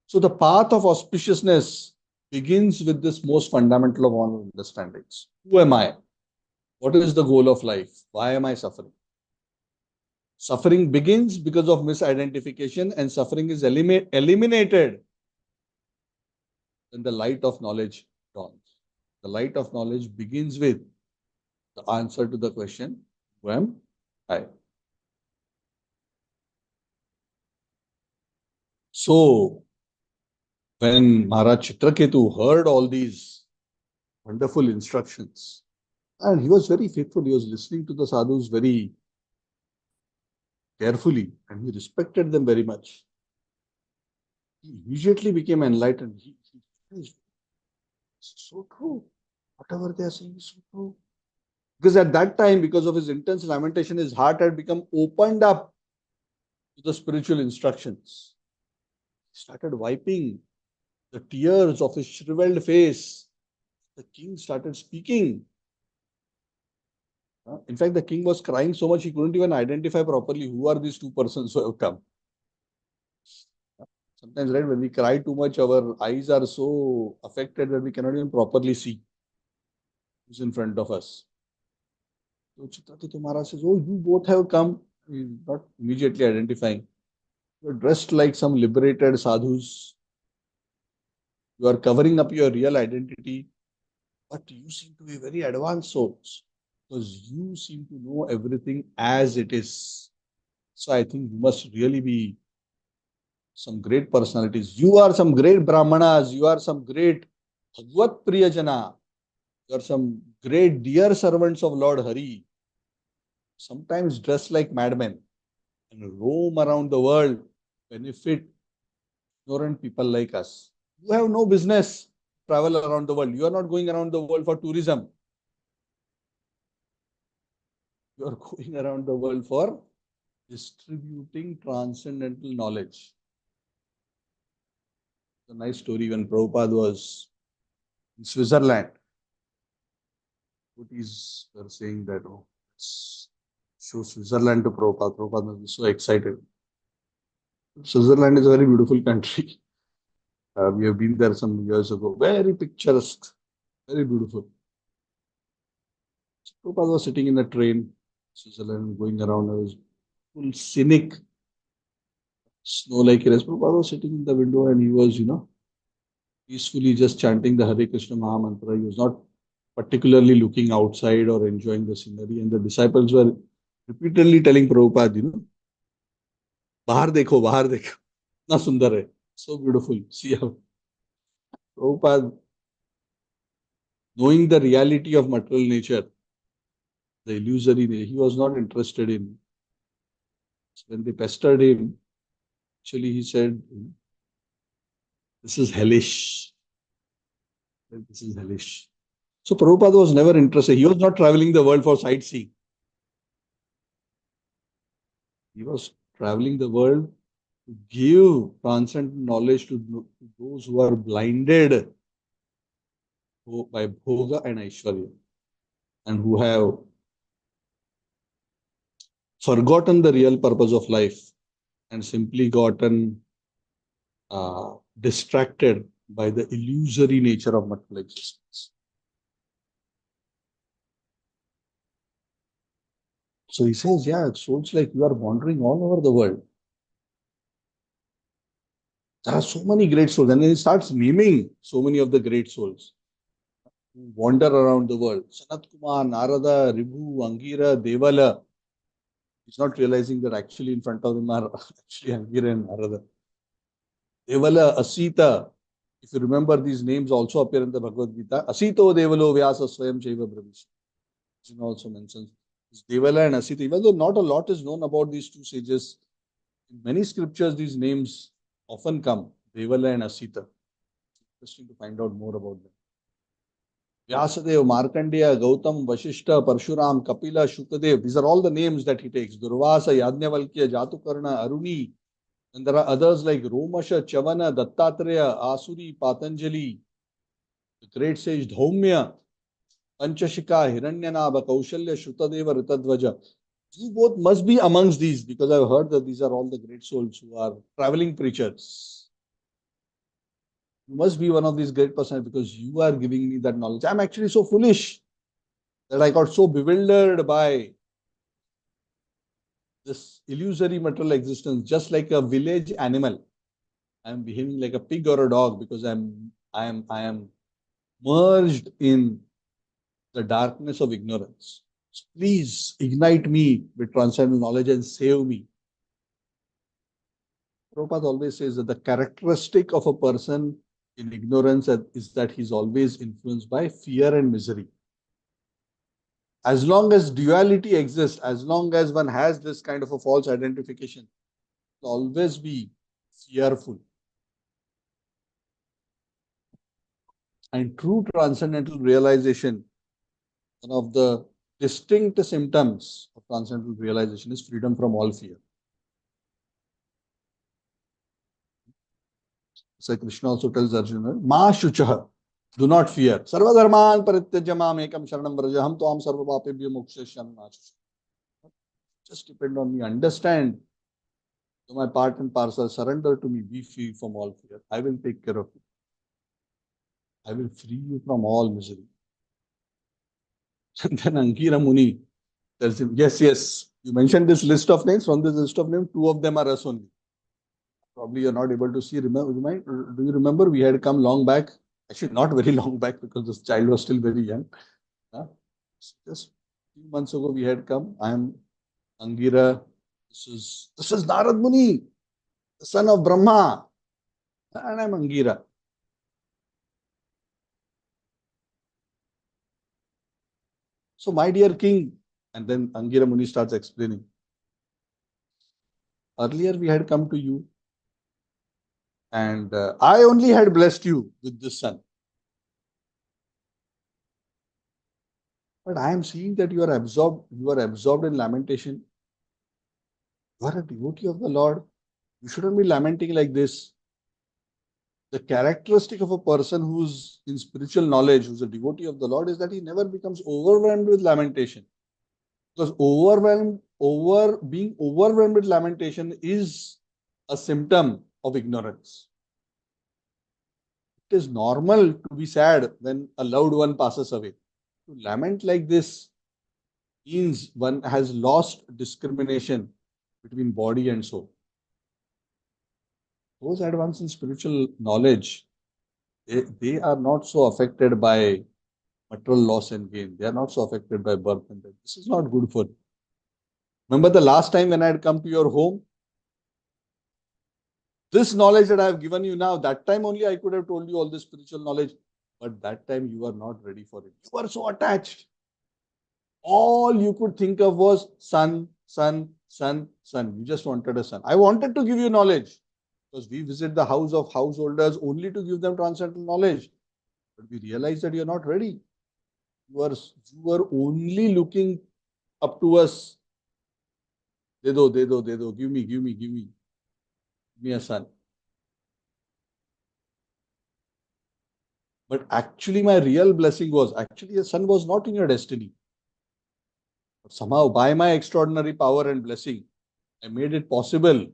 S2: So the path of auspiciousness begins with this most fundamental of all understandings. Who am I? What is the goal of life? Why am I suffering? Suffering begins because of misidentification, and suffering is eliminated when the light of knowledge dawns. The light of knowledge begins with the answer to the question, who am I? So, when Maharaj Chitraketu heard all these wonderful instructions, and he was very faithful, he was listening to the sadhus very carefully, and he respected them very much. He immediately became enlightened. He realized, it's so true. Whatever they are saying is so true. Because at that time, because of his intense lamentation, his heart had become opened up to the spiritual instructions. He started wiping the tears of his shriveled face. The king started speaking. In fact, the king was crying so much he couldn't even identify properly who are these two persons who have come. Sometimes, right, when we cry too much, our eyes are so affected that we cannot even properly see who's in front of us. So Chitraketu Maharaj says, oh, you both have come. He's not immediately identifying. You're dressed like some liberated sadhus. You are covering up your real identity. But you seem to be very advanced souls, because you seem to know everything as it is. So I think you must really be some great personalities. You are some great Brahmanas. You are some great Bhagavad Priyajana. You are some great dear servants of Lord Hari. Sometimes dressed like madmen and roam around the world, benefit ignorant people like us. You have no business to travel around the world. You are not going around the world for tourism. You are going around the world for distributing transcendental knowledge. It's a nice story when Prabhupada was in Switzerland. Devotees were saying that, oh, let's show Switzerland to Prabhupada. Prabhupada must be so excited. Switzerland is a very beautiful country. We have been there some years ago. Very picturesque, very beautiful. So Prabhupada was sitting in a train, Switzerland, going around. I was full scenic, snow-like areas. Prabhupada was sitting in the window and he was, peacefully just chanting the Hare Krishna Maha Mantra. He was not particularly looking outside or enjoying the scenery. And the disciples were repeatedly telling Prabhupada, Bahar dekho, bahar dekho. Na sundar hai. So beautiful. See how Prabhupada, knowing the reality of material nature, the illusory nature, he was not interested in. So when they pestered him, actually he said, this is hellish. This is hellish. So Prabhupada was never interested. He was not traveling the world for sightseeing. He was traveling the world to give transcendental knowledge to those who are blinded by bhoga and aishwarya, and who have forgotten the real purpose of life and simply gotten distracted by the illusory nature of material existence. So he says, yeah, souls like you are wandering all over the world. There are so many great souls. And then he starts naming so many of the great souls. who wander around the world. Sanat Kumar, Narada, Ribhu, Angira, Devala. He's not realizing that actually in front of him are actually Angira and Narada. Devala, Asita. If you remember, these names also appear in the Bhagavad Gita. Asito Devalo Vyasa Swayam Chaiva Brahmish. It also mentions Devala and Asita. Even though not a lot is known about these two sages, in many scriptures these names often come. Devala and Asita. Interesting to find out more about them. Vyasadeva, Markandeya, Gautam, Vashishta, Parshuram, Kapila, Shukadev. These are all the names that he takes. Durvasa, Yajnavalkya, Jatukarna, Aruni. And there are others like Romasha, Chavana, Dattatreya, Asuri, Patanjali, the great sage Dhaumya, Panchashika, Hiranyanaba, Kaushalya, Shrutadeva, Ritadvaja. You both must be amongst these because I've heard that these are all the great souls who are traveling preachers. You must be one of these great persons because you are giving me that knowledge. I'm actually so foolish that I got so bewildered by this illusory material existence, just like a village animal. I'm behaving like a pig or a dog because I am merged in the darkness of ignorance. So please ignite me with transcendental knowledge and save me. Prabhupada always says that the characteristic of a person in ignorance is that he's always influenced by fear and misery. As long as duality exists, as long as one has this kind of a false identification, will always be fearful. And true transcendental realization, one of the distinct symptoms of transcendental realization is freedom from all fear. So Krishna also tells Arjuna, Ma Shuchaha, do not fear. Sarva dharman parityajamam ekam sharanam vrajaham toam sarva papebhyo moksheshyam nachusham. Just depend on me. Understand my part and parcel. Surrender to me. Be free from all fear. I will take care of you. I will free you from all misery. And then Angira Muni tells him, yes, you mentioned this list of names. From this list of names, two of them are us only. Probably you're not able to see. Do you remember we had come long back? Actually, not very long back because this child was still very young. Just a few months ago, we had come. I am Angira. This is Narad Muni, the son of Brahma. And I'm Angira. So, my dear king, and then Angira Muni starts explaining. Earlier, we had come to you, and I only had blessed you with this son. But I am seeing that you are absorbed in lamentation. You are a devotee of the Lord. You shouldn't be lamenting like this. The characteristic of a person who's in spiritual knowledge, who's a devotee of the Lord, is that he never becomes overwhelmed with lamentation. Because being overwhelmed with lamentation is a symptom of ignorance. It is normal to be sad when a loved one passes away. To lament like this means one has lost discrimination between body and soul. Those advanced in spiritual knowledge, they are not so affected by material loss and gain. They are not so affected by birth and death. This is not good for you. Remember the last time when I had come to your home? This knowledge that I have given you now, that time only I could have told you all this spiritual knowledge. But that time you were not ready for it. You were so attached. All you could think of was son, son, son, son. You just wanted a son. I wanted to give you knowledge because we visit the house of householders only to give them transcendental knowledge. But we realize that you're not ready. You are only looking up to us. De do, give me. Give me a son. But actually, my real blessing was actually a son was not in your destiny. But somehow, by my extraordinary power and blessing, I made it possible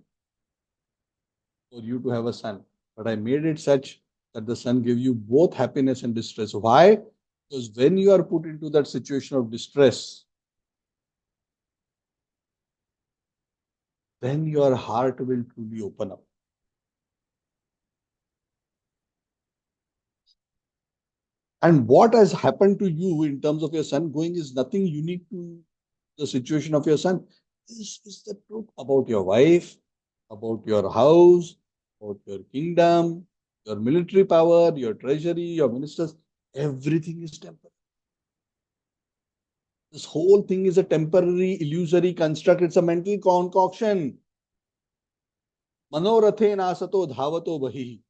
S2: for you to have a son. But I made it such that the son gave you both happiness and distress. Why? Because when you are put into that situation of distress, then your heart will truly open up. And what has happened to you in terms of your son going is nothing unique to the situation of your son. This is the truth about your wife, about your house, about your kingdom, your military power, your treasury, your ministers. Everything is temporary. This whole thing is a temporary, illusory construct. It's a mental concoction. Manorathe nasato dhavato bahi.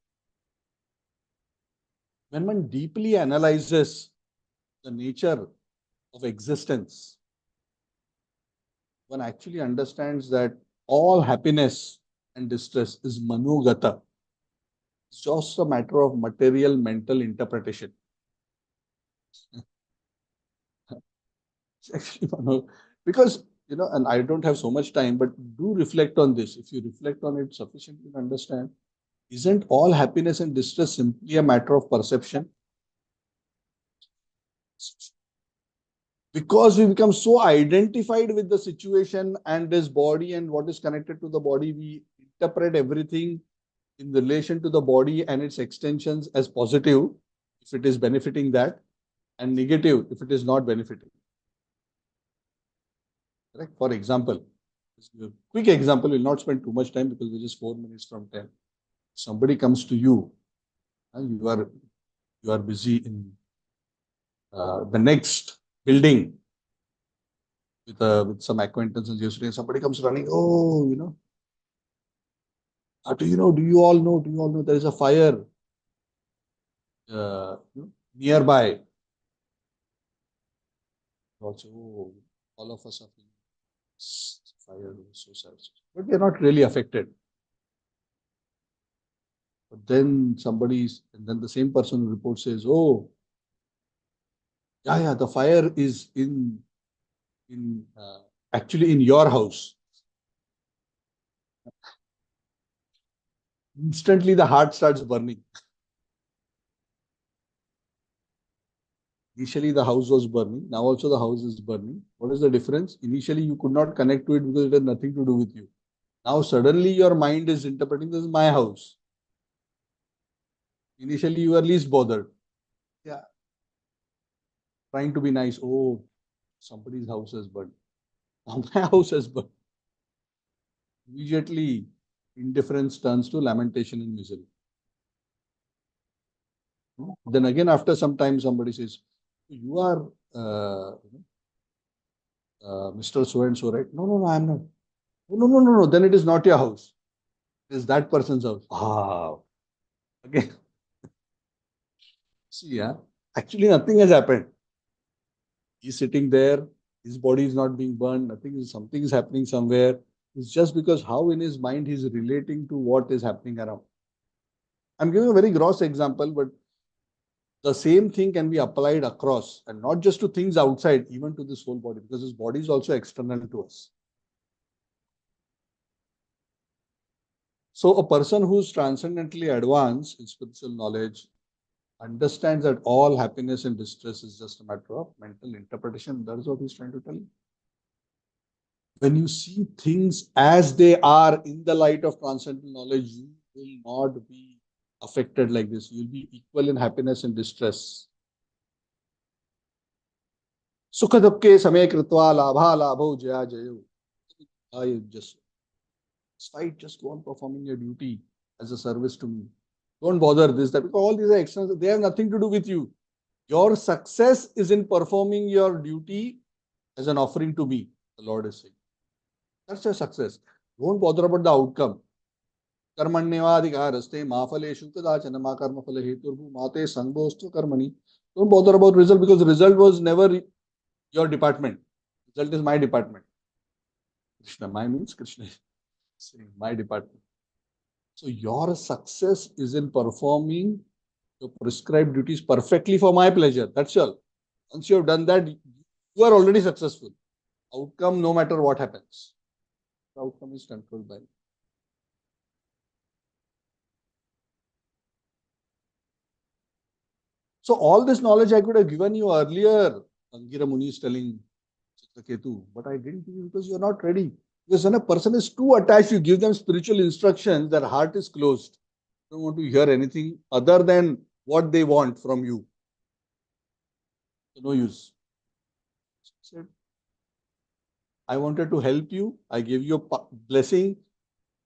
S2: When one deeply analyzes the nature of existence, one actually understands that all happiness and distress is manogata. It's just a matter of material mental interpretation. It's actually because and I don't have so much time, but do reflect on this. If you reflect on it sufficiently to understand, isn't all happiness and distress simply a matter of perception? Because we become so identified with the situation and this body and what is connected to the body, we interpret everything in relation to the body and its extensions as positive if it is benefiting that, and negative if it is not benefiting. Correct? For example, quick example, we'll not spend too much time because we're just 4 minutes from 10. Somebody comes to you, and you are busy in the next building with some acquaintances yesterday. Somebody comes running, oh, do you all know there is a fire nearby? Also, oh, all of us are feeling fire, so sad. But we are not really affected. But then and then the same person report says, oh, yeah, the fire is actually in your house. Instantly the heart starts burning. Initially the house was burning, now also the house is burning. What is the difference? Initially you could not connect to it because it has nothing to do with you. Now suddenly your mind is interpreting this is my house. Initially you were least bothered. Yeah. Trying to be nice. Oh, somebody's house has burned. Now my house has burned. Immediately indifference turns to lamentation and misery. Then again, after some time, somebody says, you are Mr. So-and-so, right? No, I'm not. No. Then it is not your house. It is that person's house. Ah, again. See, actually nothing has happened. He's sitting there. His body is not being burned. Something is happening somewhere. It's just because how in his mind he's relating to what is happening around. I'm giving a very gross example, but the same thing can be applied across, and not just to things outside, even to this whole body, because this body is also external to us. So a person who's transcendently advanced in spiritual knowledge understands that all happiness and distress is just a matter of mental interpretation. That is what he's trying to tell you. When you see things as they are in the light of transcendental knowledge, you will not be affected like this. You will be equal in happiness and distress. Sukha dukhe samay kritva labha labho jaya jayo. Just fight, just go on performing your duty as a service to me. Don't bother this, that, because all these are external. They have nothing to do with you. Your success is in performing your duty as an offering to me, the Lord is saying. That's your success. Don't bother about the outcome. Karmanyevadhikaraste mafaleshu kadachana ma karma phale heturbu mate sangbostu karmani. Don't bother about result, because the result was never your department. Result is my department. Krishna, my means Krishna is saying my department. So your success is in performing your prescribed duties perfectly for my pleasure. That's all. Once you have done that, you are already successful. Outcome, no matter what happens. The outcome is controlled by me. So all this knowledge I could have given you earlier. Angira Munis is telling Chitraketu, but I didn't give you because you're not ready. Because when a person is too attached, you give them spiritual instructions, their heart is closed. They don't want to hear anything other than what they want from you. No use. He said, I wanted to help you. I gave you a blessing,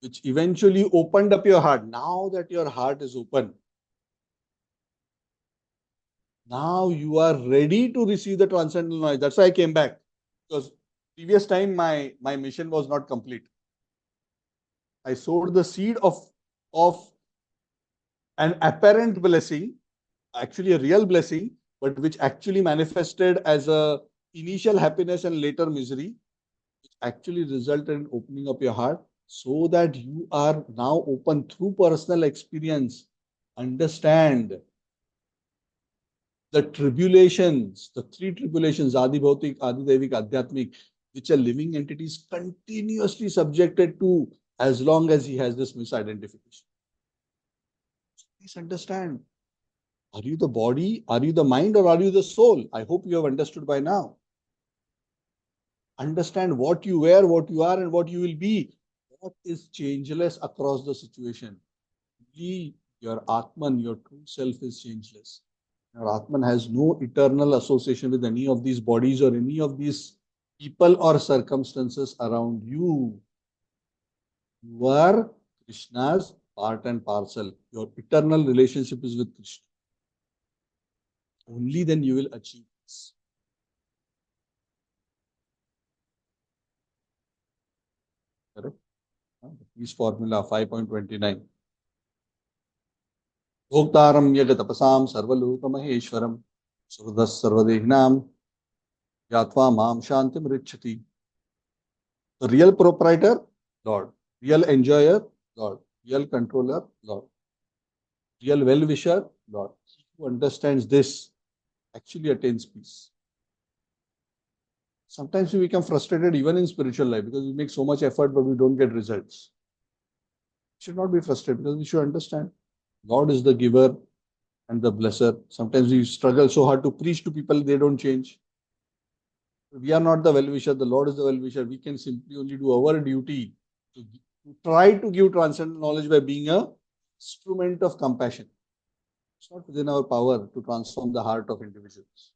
S2: which eventually opened up your heart. Now that your heart is open, now you are ready to receive the transcendental knowledge. That's why I came back. Because previous time my mission was not complete. I sowed the seed of an apparent blessing, actually a real blessing, but which actually manifested as a initial happiness and later misery, which actually resulted in opening up your heart so that you are now open through personal experience. Understand the tribulations, the three tribulations, Adi Bhautik, Adi Devik, Adhyatmik, which a living entity is continuously subjected to as long as he has this misidentification. Please understand. Are you the body? Are you the mind? Or are you the soul? I hope you have understood by now. Understand what you were, what you are, and what you will be. What is changeless across the situation? Only your Atman, your true self is changeless. Your Atman has no eternal association with any of these bodies or any of these people or circumstances around you. You are Krishna's part and parcel. Your eternal relationship is with Krishna. Only then you will achieve this. Correct? Peace formula 5.29. Bhoktaram yagatapasam sarvaloka maheshwaram surdas sarvadehinam yatva mam shantim richati. The real proprietor, Lord. Real enjoyer, Lord. Real controller, Lord. Real well-wisher, Lord. He who understands this actually attains peace. Sometimes we become frustrated even in spiritual life because we make so much effort but we don't get results. We should not be frustrated because we should understand God is the giver and the blesser. Sometimes we struggle so hard to preach to people, they don't change. We are not the well-wisher, the Lord is the well-wisher. We can simply only do our duty to try to give transcendental knowledge by being an instrument of compassion. It's not within our power to transform the heart of individuals.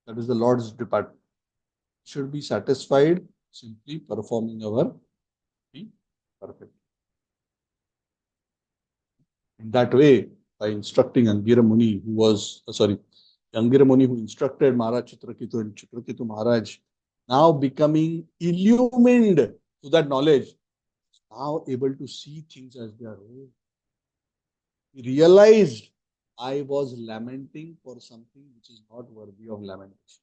S2: That is the Lord's department. We should be satisfied simply performing our duty perfectly. In that way, by instructing Angira Muni, who was, Angira Muni who instructed Maharaj Chitraketu, and Chitraketu Maharaj, now becoming illumined to that knowledge, now able to see things as they are. He realized I was lamenting for something which is not worthy of lamentation.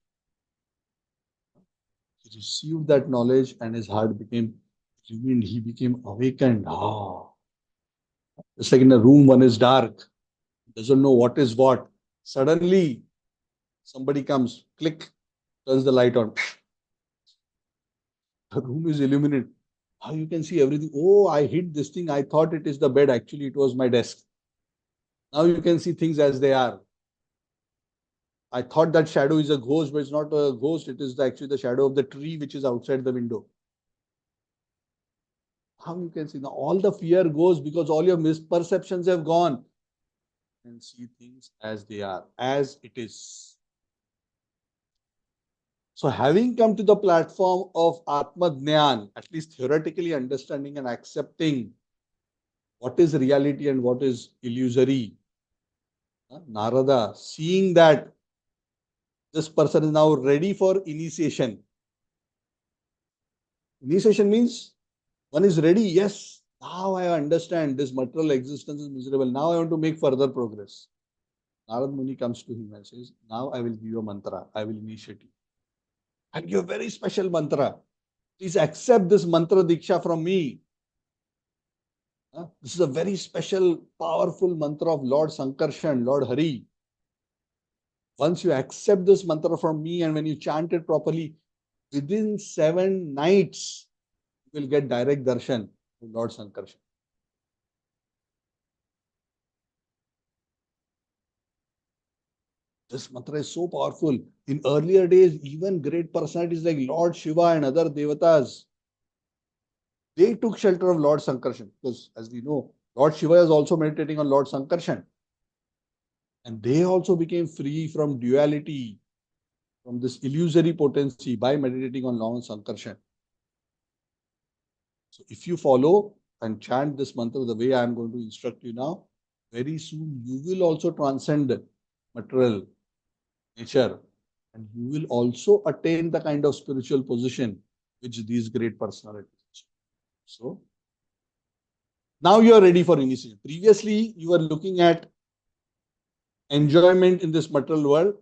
S2: He received that knowledge and his heart became illumined. He became awakened. It's like in a room, one is dark, doesn't know what is what. Suddenly, somebody comes, click, turns the light on. The room is illuminated. How you can see everything? Oh, I hid this thing. I thought it is the bed. Actually, it was my desk. Now you can see things as they are. I thought that shadow is a ghost, but it's not a ghost. It is actually the shadow of the tree which is outside the window. How you can see? Now all the fear goes because all your misperceptions have gone. And see things as they are, as it is. So having come to the platform of Atma Jnana, at least theoretically understanding and accepting what is reality and what is illusory, Narada, seeing that this person is now ready for initiation. Initiation means one is ready. Yes, now I understand this material existence is miserable. Now I want to make further progress. Narada Muni comes to him and says, now I will give you a mantra. I will initiate you. I give you a very special mantra. Please accept this mantra diksha from me. This is a very special, powerful mantra of Lord Sankarshan, Lord Hari. Once you accept this mantra from me and when you chant it properly, within 7 nights, you will get direct darshan to Lord Sankarshan. This mantra is so powerful. In earlier days, even great personalities like Lord Shiva and other devatas, they took shelter of Lord Sankarshan because as we know, Lord Shiva is also meditating on Lord Sankarshan. And they also became free from duality, from this illusory potency by meditating on law and sankarshan. So if you follow and chant this mantra the way I am going to instruct you now, very soon you will also transcend material nature, and you will also attain the kind of spiritual position which these great personalities. So now you are ready for initiation. Previously, you were looking at enjoyment in this material world.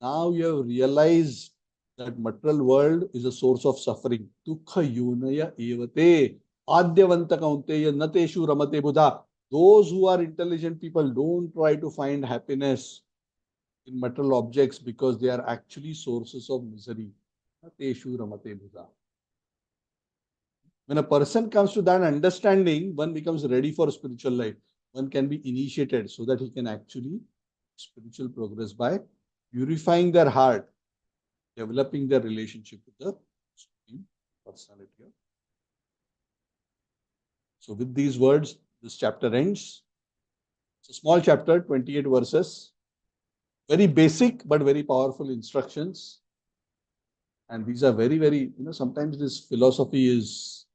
S2: Now you have realized that material world is a source of suffering. Dukha yunaya evate adyavanta kaunteya nateshu ramate buddha. Those who are intelligent people don't try to find happiness in material objects because they are actually sources of misery. Nateshu ramate buddha. When a person comes to that understanding, one becomes ready for spiritual life. One can be initiated so that he can actually spiritual progress by purifying their heart, developing their relationship with the Supreme Personality. So with these words, this chapter ends. It's a small chapter, 28 verses. Very basic but very powerful instructions. And these are very, very, sometimes this philosophy is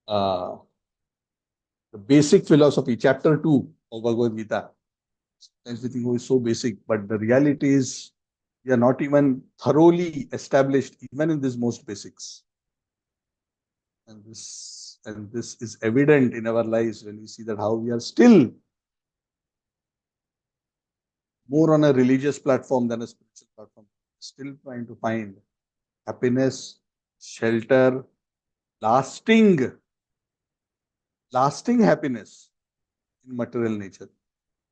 S2: the basic philosophy, chapter 2 of Bhagavad Gita. Sometimes we think, oh, it's so basic, but the reality is we are not even thoroughly established even in these most basics. And this is evident in our lives when we see that how we are still more on a religious platform than a spiritual platform. Still trying to find happiness, shelter, lasting happiness in material nature.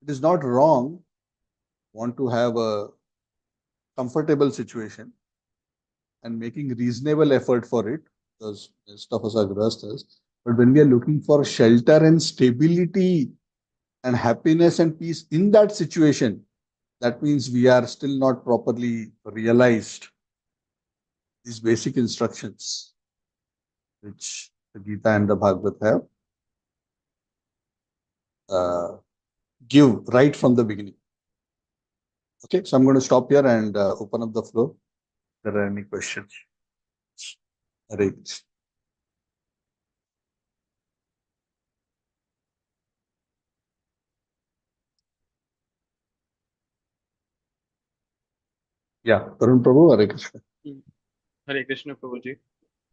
S2: It is not wrong want to have a comfortable situation and making reasonable effort for it, because most of us are grahasthas. But when we are looking for shelter and stability and happiness and peace in that situation, that means we are still not properly realized these basic instructions which the Gita and the Bhagavad have give right from the beginning. Okay, so I'm going to stop here and open up the floor. If there are any questions. Hare Krishna. Yeah, Tarun Prabhu, Hare Krishna.
S6: Hare Krishna, Prabhuji.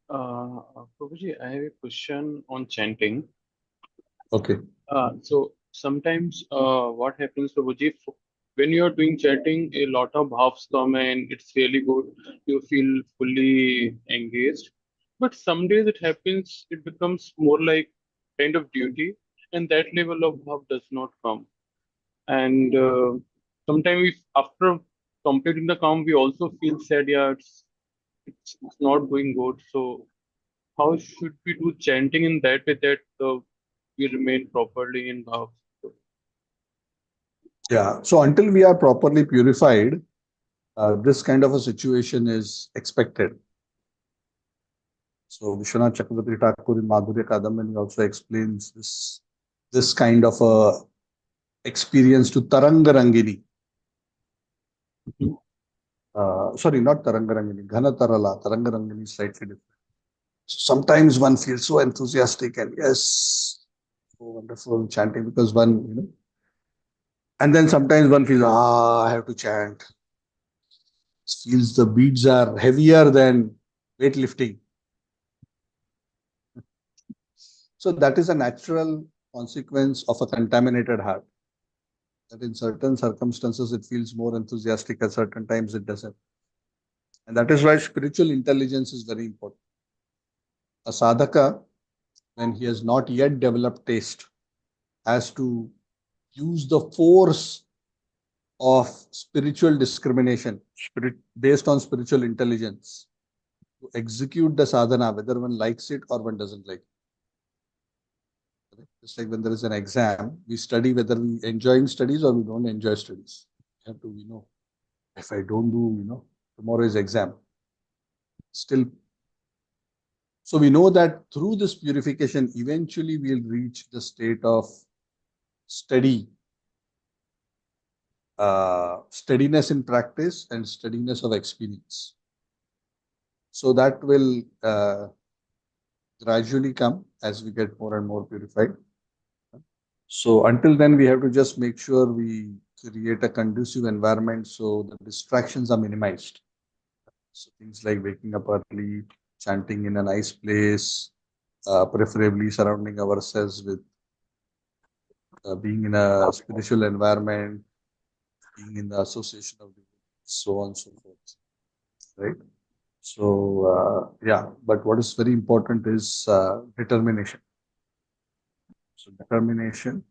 S6: Prabhuji, I have a question on chanting.
S2: Okay.
S6: So sometimes what happens, Prabhuji, when you are doing chanting, a lot of bhavs come and it's really good. You feel fully engaged. But some days it happens, it becomes more like kind of duty, and that level of bhav does not come. And sometimes after completing the count, we also feel sad. Yeah, it's not going good. So how should we do chanting in that way that we remain properly in bhav?
S2: Yeah. So until we are properly purified, this kind of a situation is expected. So Vishwanath Chakravarti Thakur in Madhurya Kadambini also explains this kind of a experience to Tarangarangini. Sorry, not Tarangarangini, Ghanatarala. Tarangarangini is slightly different. So sometimes one feels so enthusiastic and yes, so wonderful chanting because one, and then sometimes one feels, I have to chant. Feels the beads are heavier than weightlifting. So that is a natural consequence of a contaminated heart. That in certain circumstances it feels more enthusiastic, at certain times it doesn't. And that is why spiritual intelligence is very important. A sadhaka, when he has not yet developed taste, has to use the force of spiritual discrimination, based on spiritual intelligence, to execute the sadhana, whether one likes it or one doesn't like it. Just like when there is an exam, we study whether we enjoying studies or we don't enjoy studies. We have to, if I don't do, tomorrow is exam. Still, so we know that through this purification, eventually we'll reach the state of steady steadiness in practice and steadiness of experience. So that will gradually come as we get more and more purified. So until then, we have to just make sure we create a conducive environment so the distractions are minimized. So things like waking up early, chanting in a nice place, preferably surrounding ourselves with being in a spiritual environment, being in the association of devotees, so on and so forth, right? So yeah, but what is very important is determination. So determination.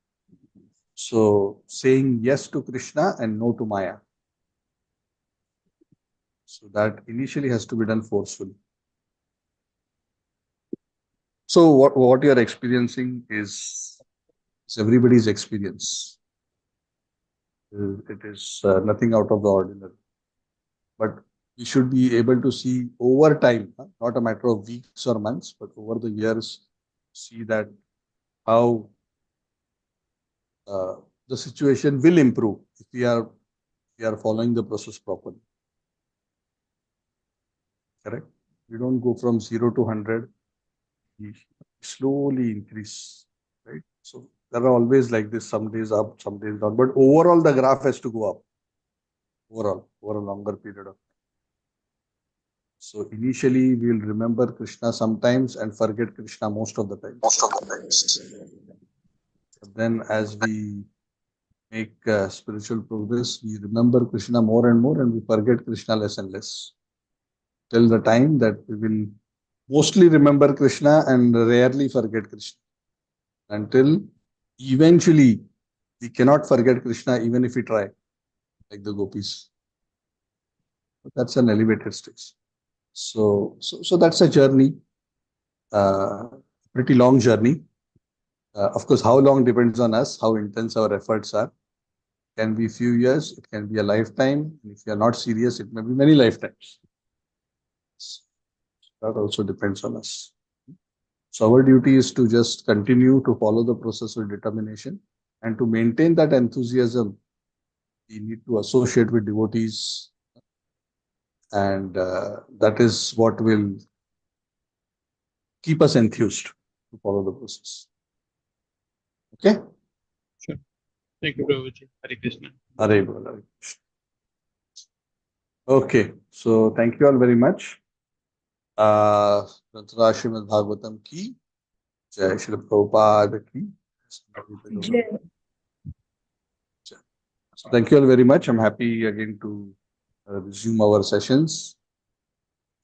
S2: So saying yes to Krishna and no to Maya. So that initially has to be done forcefully. So what you are experiencing is everybody's experience. It is nothing out of the ordinary. But we should be able to see over time, not a matter of weeks or months, but over the years, see that how the situation will improve if we are following the process properly. Correct? We don't go from 0 to 100. We slowly increase, right? So there are always like this, some days up, some days down. But overall, the graph has to go up. Overall, over a longer period of time. So initially, we will remember Krishna sometimes and forget Krishna most of the time. But then as we make spiritual progress, we remember Krishna more and more and we forget Krishna less and less. Till the time that we will mostly remember Krishna and rarely forget Krishna. Until eventually we cannot forget Krishna even if we try, like the gopis. But that's an elevated stage. So that's a journey, pretty long journey. Of course, how long depends on us, how intense our efforts are. It can be a few years, it can be a lifetime. If you are not serious, it may be many lifetimes. That also depends on us. So our duty is to just continue to follow the process with determination, and to maintain that enthusiasm, we need to associate with devotees, and that is what will keep us enthused to follow the process. Okay?
S6: Sure. Thank you, Prabhuji. Hare Krishna.
S2: Hare Bol, Hare Krishna. Okay, so thank you all very much. Srimad Bhagavatam ki Jai, Srila Prabhupada ki
S1: Jai.
S2: So thank you all very much. I'm happy again to resume our sessions,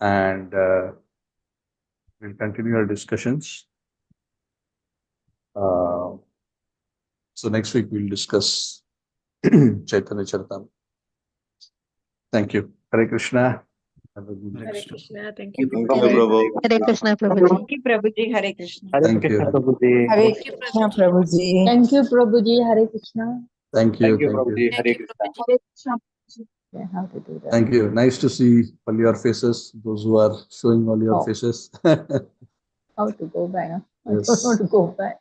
S2: and we'll continue our discussions. So next week we'll discuss Chaitanya Charitamrita. Thank you. Hare Krishna. Have a good day.
S1: Hare Krishna. Thank you.
S4: Thank you, Prabhu.
S7: Hare Krishna, Prabhuji.
S8: Thank you, Prabhuji. Hare Krishna.
S2: Thank you.
S8: Hare Krishna, Prabhuji.
S7: Thank you, Prabhuji. Hare Krishna.
S2: Thank you.
S4: Thank you,
S2: Thank you.
S4: Prabhuji. Hare Krishna.
S7: Hare Krishna. Yeah, how to do that?
S2: Thank you. Nice to see all your faces, those who are showing all your
S7: Oh.
S2: faces.
S7: How to go back? Huh? I don't
S2: Yes.
S7: know how to go back.